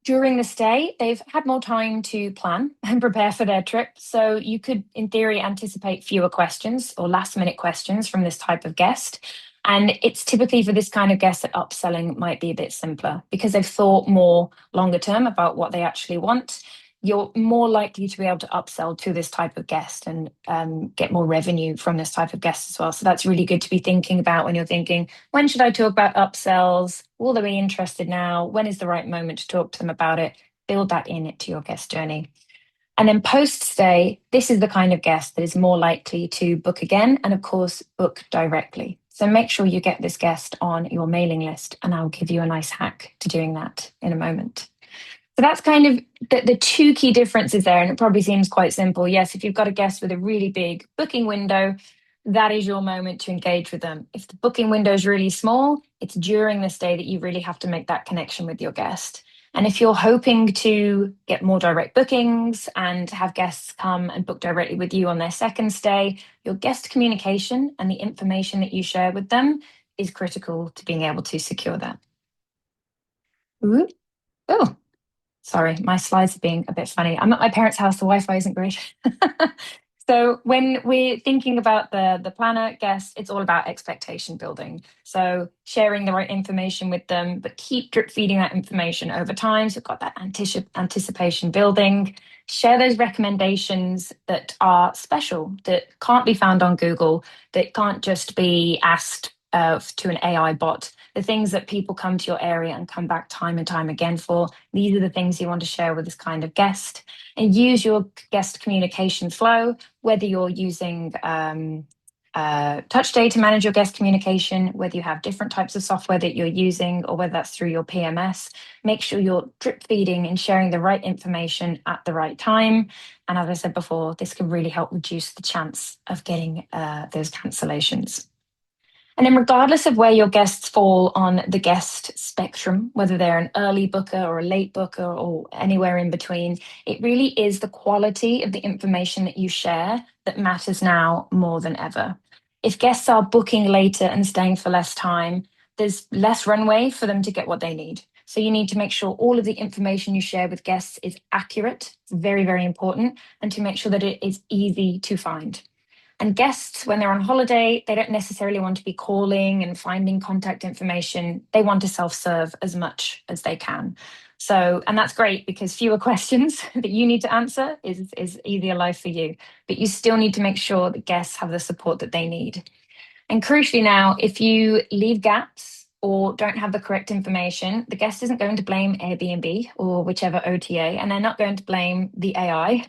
During the stay, they've had more time to plan and prepare for their trip. So you could, in theory, anticipate fewer questions or last minute questions from this type of guest. And it's typically for this kind of guest that upselling might be a bit simpler because they've thought more longer term about what they actually want. You're more likely to be able to upsell to this type of guest and get more revenue from this type of guest as well. So that's really good to be thinking about when you're thinking, when should I talk about upsells? Will they be interested now? When is the right moment to talk to them about it? Build that in to your guest journey. And then post stay, this is the kind of guest that is more likely to book again and, of course, book directly. So make sure you get this guest on your mailing list, and I'll give you a nice hack to doing that in a moment. So that's kind of the two key differences there. And it probably seems quite simple. Yes, if you've got a guest with a really big booking window, that is your moment to engage with them. If the booking window is really small, it's during this day that you really have to make that connection with your guest. And if you're hoping to get more direct bookings and have guests come and book directly with you on their second stay, your guest communication and the information that you share with them is critical to being able to secure that. Ooh. Oh, sorry, my slides are being a bit funny. I'm at my parents' house, the Wi-Fi isn't great. So when we're thinking about the planner guest, it's all about expectation building. So sharing the right information with them, but keep drip feeding that information over time. So you've got that anticipation building. Share those recommendations that are special, that can't be found on Google, that can't just be asked to an AI bot. The things that people come to your area and come back time and time again for. These are the things you want to share with this kind of guest. And use your guest communication flow, whether you're using Touch Day to manage your guest communication, whether you have different types of software that you're using, or whether that's through your PMS. Make sure you're drip feeding and sharing the right information at the right time. And as I said before, this can really help reduce the chance of getting those cancellations. And then, regardless of where your guests fall on the guest spectrum, whether they're an early booker or a late booker or anywhere in between, it really is the quality of the information that you share that matters now more than ever. If guests are booking later and staying for less time, there's less runway for them to get what they need. So you need to make sure all of the information you share with guests is accurate. It's very, very important. And to make sure that it is easy to find. And guests, when they're on holiday, they don't necessarily want to be calling and finding contact information. They want to self-serve as much as they can. So, and that's great because fewer questions that you need to answer is easier life for you. But you still need to make sure that guests have the support that they need. And crucially now, if you leave gaps or don't have the correct information, the guest isn't going to blame Airbnb or whichever OTA, and they're not going to blame the AI.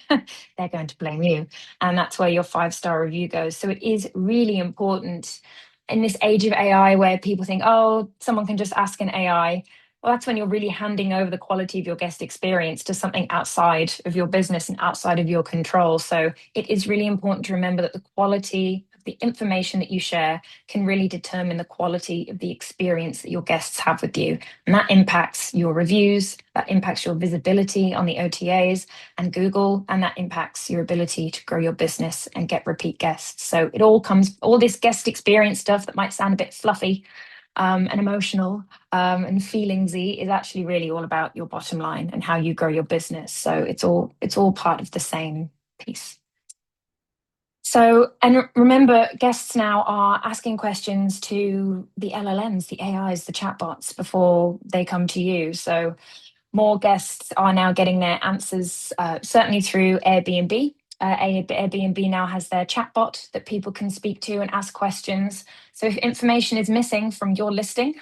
They're going to blame you. And that's where your 5-star review goes. So it is really important in this age of AI where people think, oh, someone can just ask an AI. Well, that's when you're really handing over the quality of your guest experience to something outside of your business and outside of your control. So it is really important to remember that the quality of the information that you share can really determine the quality of the experience that your guests have with you. And that impacts your reviews, that impacts your visibility on the OTAs and Google, and that impacts your ability to grow your business and get repeat guests. So it all comes, all this guest experience stuff that might sound a bit fluffy and emotional and feelingsy is actually really all about your bottom line and how you grow your business. So it's all part of the same piece. So, and remember, guests now are asking questions to the LLMs, the AIs, the chatbots before they come to you. So, more guests are now getting their answers, certainly through Airbnb. Airbnb now has their chatbot that people can speak to and ask questions. So if information is missing from your listing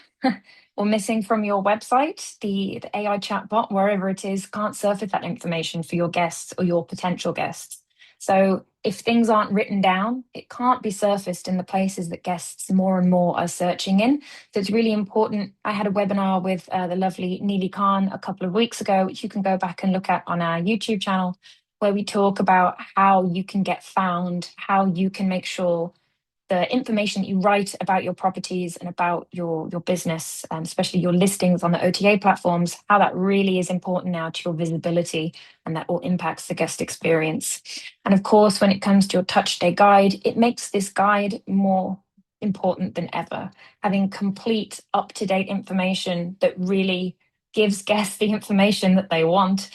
or missing from your website, the AI chatbot, wherever it is, can't surface that information for your guests or your potential guests. So if things aren't written down, it can't be surfaced in the places that guests more and more are searching in. So it's really important. I had a webinar with the lovely Neely Khan a couple of weeks ago, which you can go back and look at on our YouTube channel, where we talk about how you can get found, how you can make sure the information that you write about your properties and about your business, and especially your listings on the OTA platforms, how that really is important now to your visibility, and that all impacts the guest experience. And of course, when it comes to your touch day guide, it makes this guide more important than ever. Having complete, up-to-date information that really gives guests the information that they want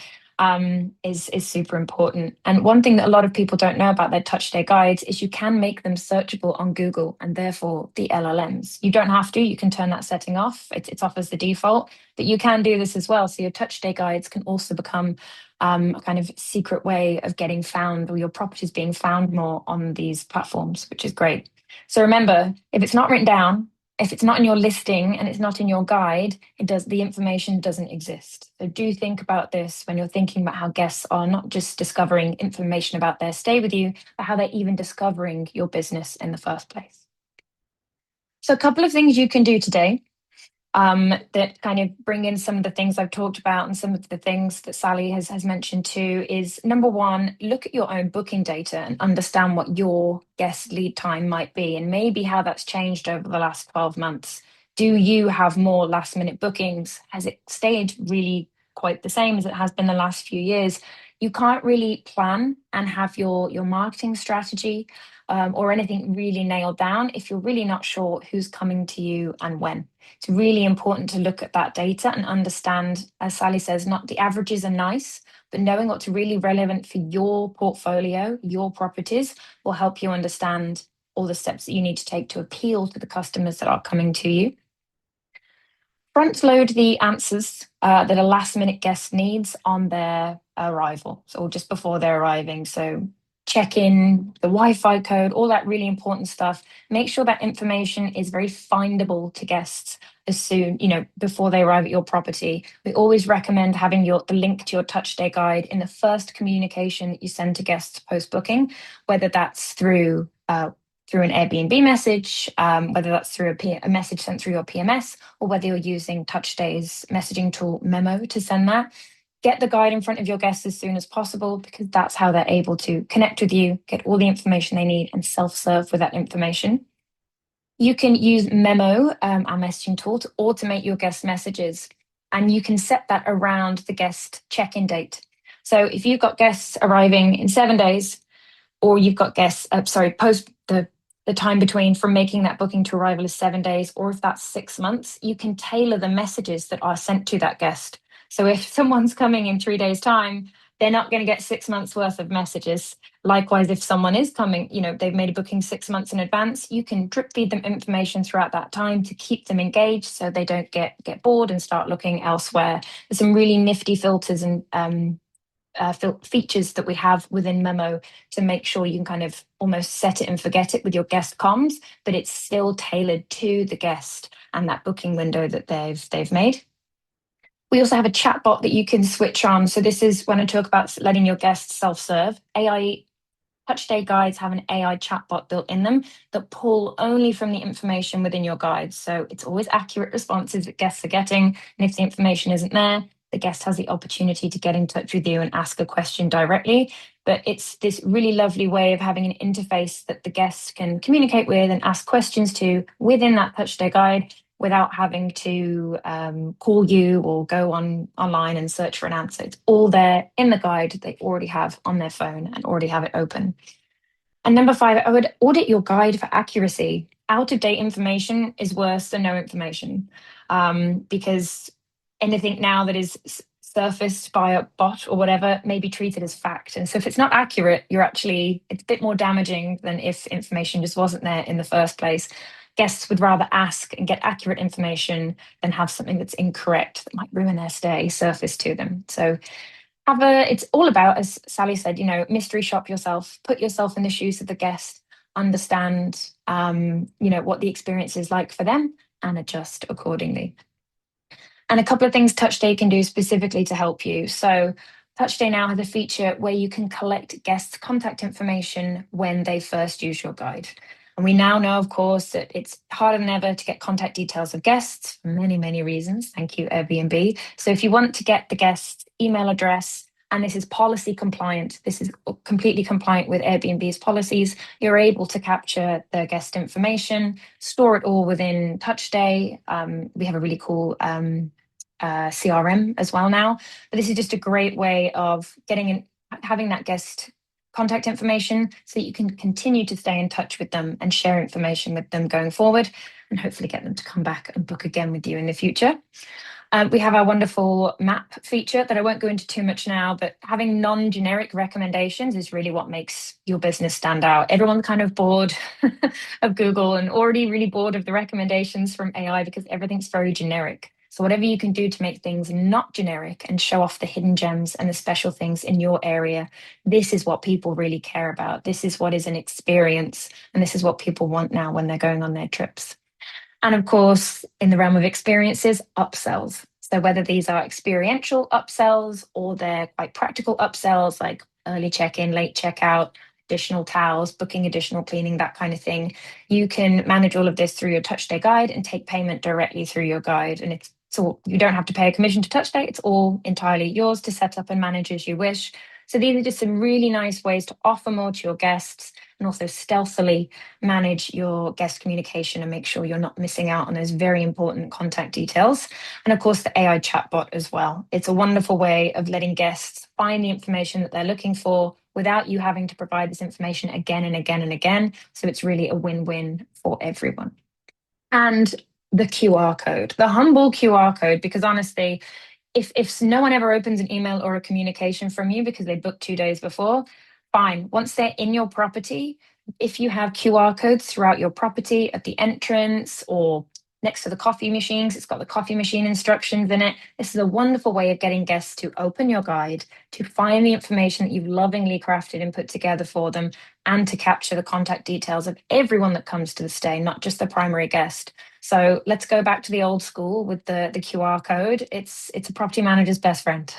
is super important. And one thing that a lot of people don't know about their touch day guides is you can make them searchable on Google and therefore the LLMs. You don't have to, you can turn that setting off. It's off as the default, but you can do this as well. So your touch day guides can also become a kind of secret way of getting found, or your properties being found more on these platforms, which is great. So remember, if it's not written down, if it's not in your listing and it's not in your guide, the information doesn't exist. So do think about this when you're thinking about how guests are not just discovering information about their stay with you, but how they're even discovering your business in the first place. So a couple of things you can do today that kind of bring in some of the things I've talked about and some of the things that Sally has mentioned too is, number one, look at your own booking data and understand what your guest lead time might be and maybe how that's changed over the last 12 months. Do you have more last minute bookings? Has it stayed really quite the same as it has been the last few years? You can't really plan and have your marketing strategy or anything really nailed down if you're really not sure who's coming to you and when. It's really important to look at that data and understand, as Sally says, not the averages are nice, but knowing what's really relevant for your portfolio, your properties, will help you understand all the steps that you need to take to appeal to the customers that are coming to you. Front load the answers that a last minute guest needs on their arrival, so just before they're arriving. So check in, the Wi-Fi code, all that really important stuff. Make sure that information is very findable to guests as soon, before they arrive at your property. We always recommend having the link to your touch day guide in the first communication that you send to guests post-booking, whether that's through an Airbnb message, whether that's through a message sent through your PMS, or whether you're using TouchDay's messaging tool Memo to send that. Get the guide in front of your guests as soon as possible, because that's how they're able to connect with you, get all the information they need, and self-serve with that information. You can use Memo, our messaging tool, to automate your guest messages, and you can set that around the guest check-in date. So if you've got guests arriving in 7 days, or you've got guests, post the time between from making that booking to arrival is 7 days, or if that's 6 months, you can tailor the messages that are sent to that guest. So if someone's coming in 3 days' time, they're not going to get 6 months worth of messages. Likewise, if someone is coming, they've made a booking 6 months in advance, you can drip feed them information throughout that time to keep them engaged so they don't get bored and start looking elsewhere. There's some really nifty filters and features that we have within Memo to make sure you can kind of almost set it and forget it with your guest comms, but it's still tailored to the guest. and that booking window that they've made. We also have a chat bot that you can switch on. So this is when I talk about letting your guests self-serve. AI Touch Day guides have an AI chatbot built in them that pull only from the information within your guides. So it's always accurate responses that guests are getting. And if the information isn't there, the guest has the opportunity to get in touch with you and ask a question directly. But it's this really lovely way of having an interface that the guests can communicate with and ask questions to within that Touch Day guide without having to call you or go online and search for an answer. It's all there in the guide they already have on their phone and already have it open. And number 5, I would audit your guide for accuracy. Out of date information is worse than no information, because anything now that is surfaced by a bot or whatever may be treated as fact. And so if it's not accurate, it's a bit more damaging than if information just wasn't there in the first place. Guests would rather ask and get accurate information than have something that's incorrect that might ruin their stay surface to them. So it's all about, as Sally said, mystery shop yourself, put yourself in the shoes of the guest, understand, what the experience is like for them and adjust accordingly. And a couple of things TouchDay can do specifically to help you. So TouchDay now has a feature where you can collect guests' contact information when they first use your guide. And we now know, of course, that it's harder than ever to get contact details of guests for many, many reasons. Thank you, Airbnb. So if you want to get the guest's email address, and this is policy compliant, this is completely compliant with Airbnb's policies, you're able to capture the guest information, store it all within TouchDay. We have a really cool CRM as well now. But this is just a great way of having that guest contact information so that you can continue to stay in touch with them and share information with them going forward and hopefully get them to come back and book again with you in the future. We have our wonderful map feature that I won't go into too much now, but having non-generic recommendations is really what makes your business stand out. Everyone's kind of bored of Google and already really bored of the recommendations from AI because everything's very generic. So whatever you can do to make things not generic and show off the hidden gems and the special things in your area, this is what people really care about. This is what is an experience, and this is what people want now when they're going on their trips. And of course, in the realm of experiences, upsells. So whether these are experiential upsells or they're quite practical upsells like early check-in, late checkout, additional towels, booking additional cleaning, that kind of thing, you can manage all of this through your TouchDay guide and take payment directly through your guide. And you don't have to pay a commission to TouchDay. It's all entirely yours to set up and manage as you wish. So these are just some really nice ways to offer more to your guests and also stealthily manage your guest communication and make sure you're not missing out on those very important contact details. And of course, the AI chatbot as well. It's a wonderful way of letting guests find the information that they're looking for without you having to provide this information again and again and again. So it's really a win-win for everyone. And the QR code, the humble QR code, because honestly, if no one ever opens an email or a communication from you because they booked 2 days before, fine. Once they're in your property, if you have QR codes throughout your property at the entrance or next to the coffee machines, it's got the coffee machine instructions in it. This is a wonderful way of getting guests to open your guide, to find the information that you've lovingly crafted and put together for them, and to capture the contact details of everyone that comes to the stay, not just the primary guest. So let's go back to the old school with the QR code. It's a property manager's best friend.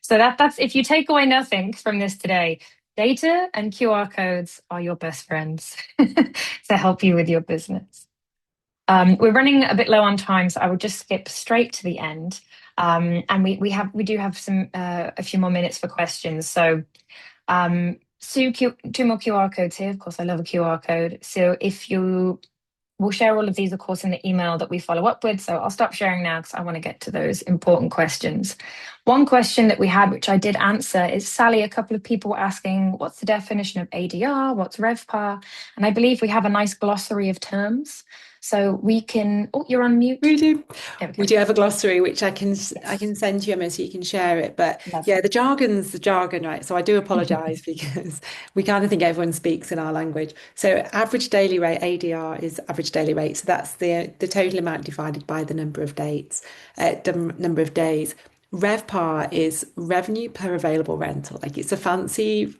So that's if you take away nothing from this today, data and QR codes are your best friends to help you with your business. We're running a bit low on time, so I will just skip straight to the end. And we do have a few more minutes for questions. So two more QR codes here. Of course, I love a QR code. So we'll share all of these, of course, in the email that we follow up with. So I'll stop sharing now because I want to get to those important questions. One question that we had, which I did answer, is Sally, a couple of people were asking, what's the definition of ADR? What's RevPAR? And I believe we have a nice glossary of terms. So you're on mute. We do. There we We go. do have a glossary which I can Yes. send you, Emma, so you can share it. But yeah, Lovely. the jargon's the jargon, right? So I do apologize because we kind of think everyone speaks in our language. So average daily rate, ADR, is average daily rate. So that's the total amount divided by the number of number of days. RevPAR is revenue per available rental. Like it's a fancy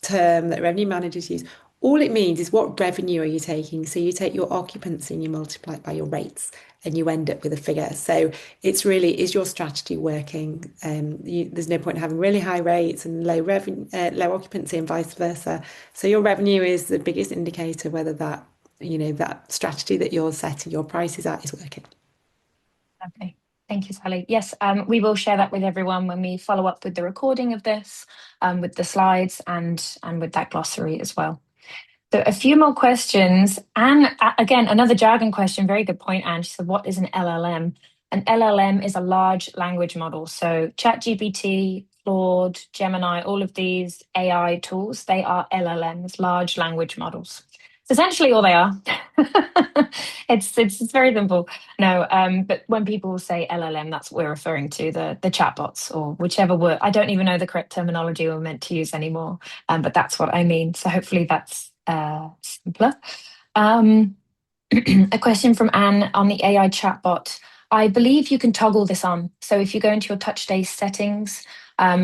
term that revenue managers use. all it means is what revenue are you taking? So you take your occupancy and you multiply it by your rates and you end up with a figure. So it's really, is your strategy working? There's no point in having really high rates and low revenue, low occupancy and vice versa. So your revenue is the biggest indicator whether that, that strategy that you're setting your prices at is working. Okay. Thank you, Sally. Yes, we will share that with everyone when we follow up with the recording of this, with the slides and with that glossary as well. So a few more questions. Anne, again, another jargon question. Very good point, Anne. She said, what is an LLM? An LLM is a large language model. So ChatGPT, Claude, Gemini, all of these AI tools, they are LLMs, large language models. It's essentially all they are. It's very simple. No, but when people say LLM, that's what we're referring to, the chatbots or whichever word. I don't even know the correct terminology we're meant to use anymore, but that's what I mean. So hopefully that's simpler. Um, a question from Anne on the AI chatbot. I believe you can toggle this on. So if you go into your TouchStay settings,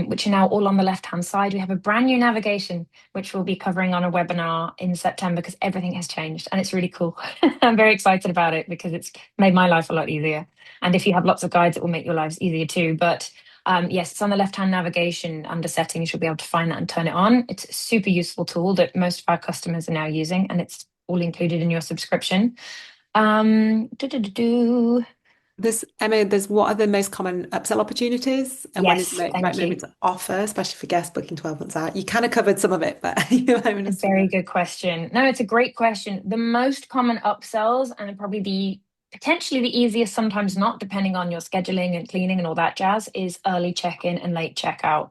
which are now all on the left-hand side, we have a brand new navigation, which we'll be covering on a webinar in September because everything has changed and it's really cool. I'm very excited about it because it's made my life a lot easier. And if you have lots of guides, it will make your lives easier too. But yes, it's on the left-hand navigation under settings. You'll be able to find that and turn it on. It's a super useful tool that most of our customers are now using, and it's all included in your subscription. Do, do, do, do. Emma, there's what are the most common upsell opportunities and when is the Yes, right thank you. moment to offer, especially for guests booking 12 months out? You kind of covered some of it, but you might want A us to know. very good question. No, it's a great question. The most common upsells, and probably the potentially the easiest, sometimes not, depending on your scheduling and cleaning and all that jazz, is early check-in and late checkout.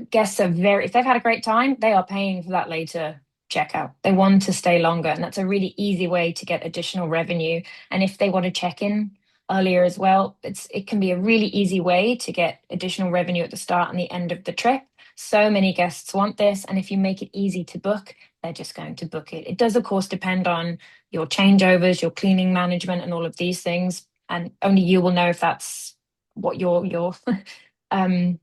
Guests are very, if they've had a great time, they are paying for that later checkout. They want to stay longer, and that's a really easy way to get additional revenue. And if they want to check in earlier as well, it can be a really easy way to get additional revenue at the start and the end of the trip. So many guests want this, and if you make it easy to book, they're just going to book it. It does, of course, depend on your changeovers, your cleaning management, and all of these things. And only you will know if that's what your um,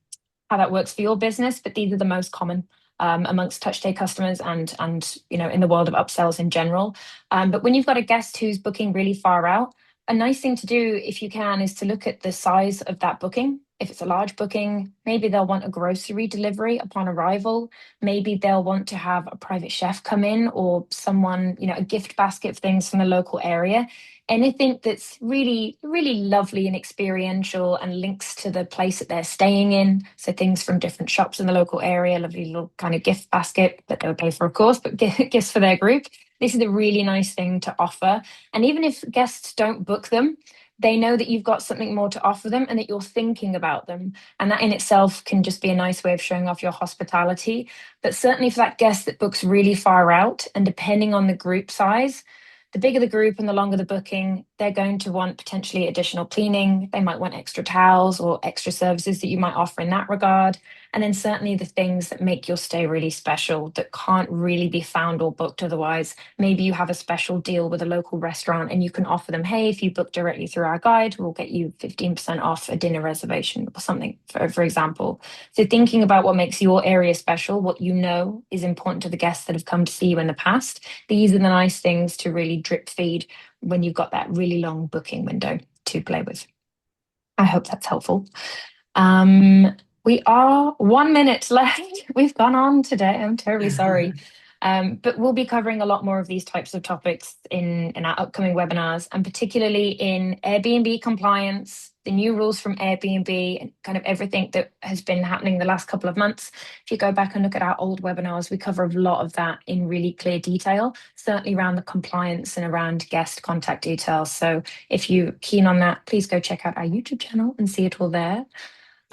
how that works for your business. But these are the most common amongst TouchStay customers and in the world of upsells in general. But when you've got a guest who's booking really far out, a nice thing to do, if you can, is to look at the size of that booking. If it's a large booking, maybe they'll want a grocery delivery upon arrival. Maybe they'll want to have a private chef come in or someone, a gift basket of things from the local area. Anything that's really, really lovely and experiential and links to the place that they're staying in. So things from different shops in the local area, lovely little kind of gift basket that they would pay for, of course, but gifts for their group. This is a really nice thing to offer. And even if guests don't book them, they know that you've got something more to offer them and that you're thinking about them. And that in itself can just be a nice way of showing off your hospitality. But certainly for that guest that books really far out, and depending on the group size, the bigger the group and the longer the booking, they're going to want potentially additional cleaning. They might want extra towels or extra services that you might offer in that regard. And then certainly the things that make your stay really special that can't really be found or booked otherwise. Maybe you have a special deal with a local restaurant and you can offer them, hey, if you book directly through our guide, we'll get you 15% off a dinner reservation or something, for example. So thinking about what makes your area special, what you know is important to the guests that have come to see you in the past, these are the nice things to really drip feed when you've got that really long booking window to play with. I hope that's helpful. Um, we are 1 minute left. We've gone on today. I'm terribly sorry. But we'll be covering a lot more of these types of topics in our upcoming webinars, and particularly in Airbnb compliance, the new rules from Airbnb, and kind of everything that has been happening the last couple of months. If you go back and look at our old webinars, we cover a lot of that in really clear detail, certainly around the compliance and around guest contact details. So if you're keen on that, please go check out our YouTube channel and see it all there.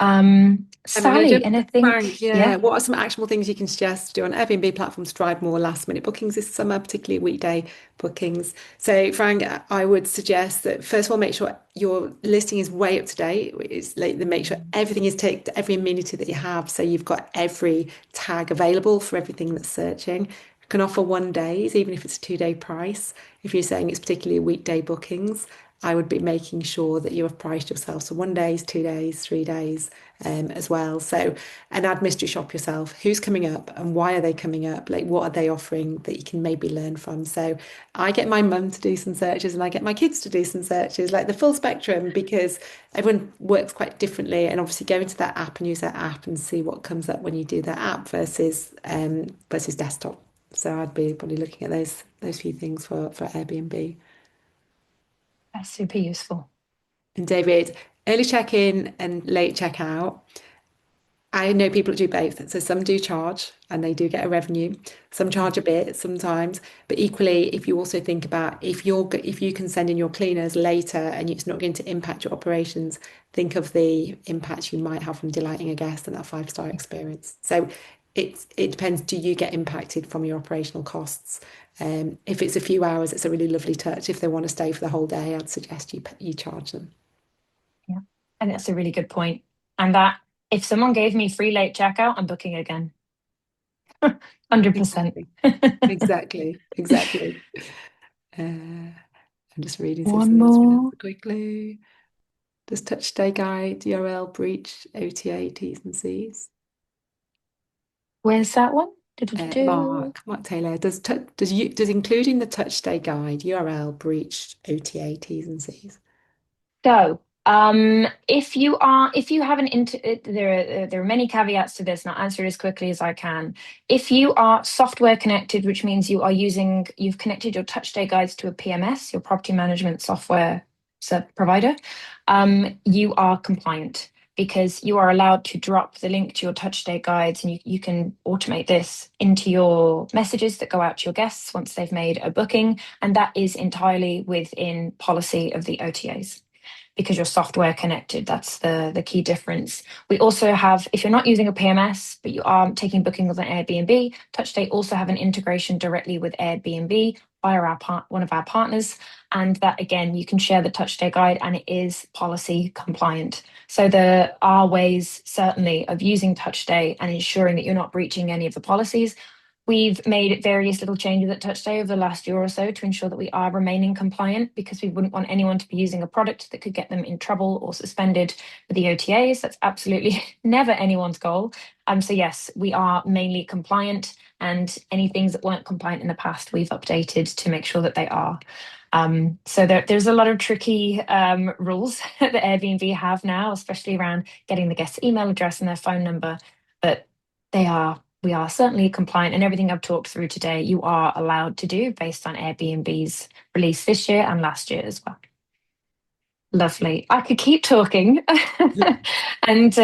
I'm going to Sally, jump and I to think, Frank. Yeah. yeah. What are some actionable things you can suggest to do on Airbnb platforms to drive more last minute bookings this summer, particularly weekday bookings? So, Frank, I would suggest that first of all, make sure your listing is way up to date. It's like make sure everything is ticked, every amenity that you have. So you've got every tag available for everything that's searching. You can offer 1 days, even if it's a 2-day price. If you're saying it's particularly weekday bookings. I would be making sure that you have priced yourself. So 1 day, 2 days, 3 days, as well. So, and add mystery shop yourself. Who's coming up and why are they coming up? Like, what are they offering that you can maybe learn from? So, I get my mum to do some searches and I get my kids to do some searches, like the full spectrum, because everyone works quite differently. And obviously, go into that app and use that app and see what comes up when you do that app versus desktop. So, I'd be probably looking at those few things for Airbnb. That's super useful. And David, early check-in and late check-out. I know people that do both. So some do charge and they do get a revenue. Some charge a bit sometimes, but equally, if you also think about if you can send in your cleaners later and it's not going to impact your operations, think of the impact you might have from delighting a guest and that five-star experience. So it depends. Do you get impacted from your operational costs? If it's a few hours, it's a really lovely touch. If they want to stay for the whole day, I'd suggest you charge them. Yeah. And that's a really good point. And that if someone gave me free late checkout, I'm booking again. 100%. Exactly. Exactly. Exactly. I'm just reading some One search more. results quickly. Does Touch Stay Guide URL breach OTA T's and C's? Where's that one? Do-do-do-do. Mark Taylor, does including the Touch Stay Guide URL breach OTA T's and C's? So, if you have an there are many caveats to this, and I'll answer it as quickly as I can. If you are software connected, which means you've connected your TouchStay guides to a PMS, your property management software provider, you are compliant because you are allowed to drop the link to your TouchStay guides, and you can automate this into your messages that go out to your guests once they've made a booking, and that is entirely within policy of the OTAs because you're software connected. That's the key difference. We also have, if you're not using a PMS, but you are taking bookings on Airbnb, TouchStay also have an integration directly with Airbnb via one of our partners. And that again, you can share the TouchStay guide and it is policy compliant. So there are ways certainly of using TouchStay and ensuring that you're not breaching any of the policies. We've made various little changes at TouchStay over the last year or so to ensure that we are remaining compliant because we wouldn't want anyone to be using a product that could get them in trouble or suspended with the OTAs. That's absolutely never anyone's goal. So yes, we are mainly compliant, and any things that weren't compliant in the past, we've updated to make sure that they are. So there's a lot of tricky rules that Airbnb have now, especially around getting the guest's email address and their phone number, but we are certainly compliant, and everything I've talked through today, you are allowed to do based on Airbnb's release this year and last year as well. Lovely. I could keep talking. And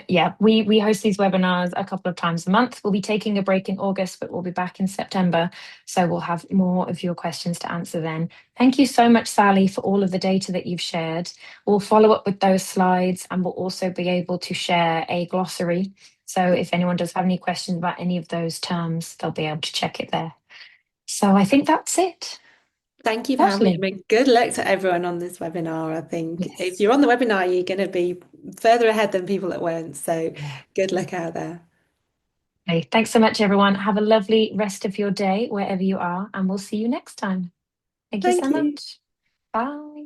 yeah, we host these webinars a couple of times a month. We'll be taking a break in August, but we'll be back in September. So we'll have more of your questions to answer then. Thank you so much, Sally, for all of the data that you've shared. We'll follow up with those slides and we'll also be able to share a glossary. So if anyone does have any questions about any of those terms, they'll be able to check it there. So I think that's it. Thank you for having me. I Lovely. mean, good luck to everyone on this webinar. I think if Yes. you're on the webinar, you're going to be further ahead than people that weren't. So Yeah. good luck out there. Okay, thanks so much, everyone. Have a lovely rest of your day wherever you are, and we'll see you next time. Thank you so Thank you. much. Bye.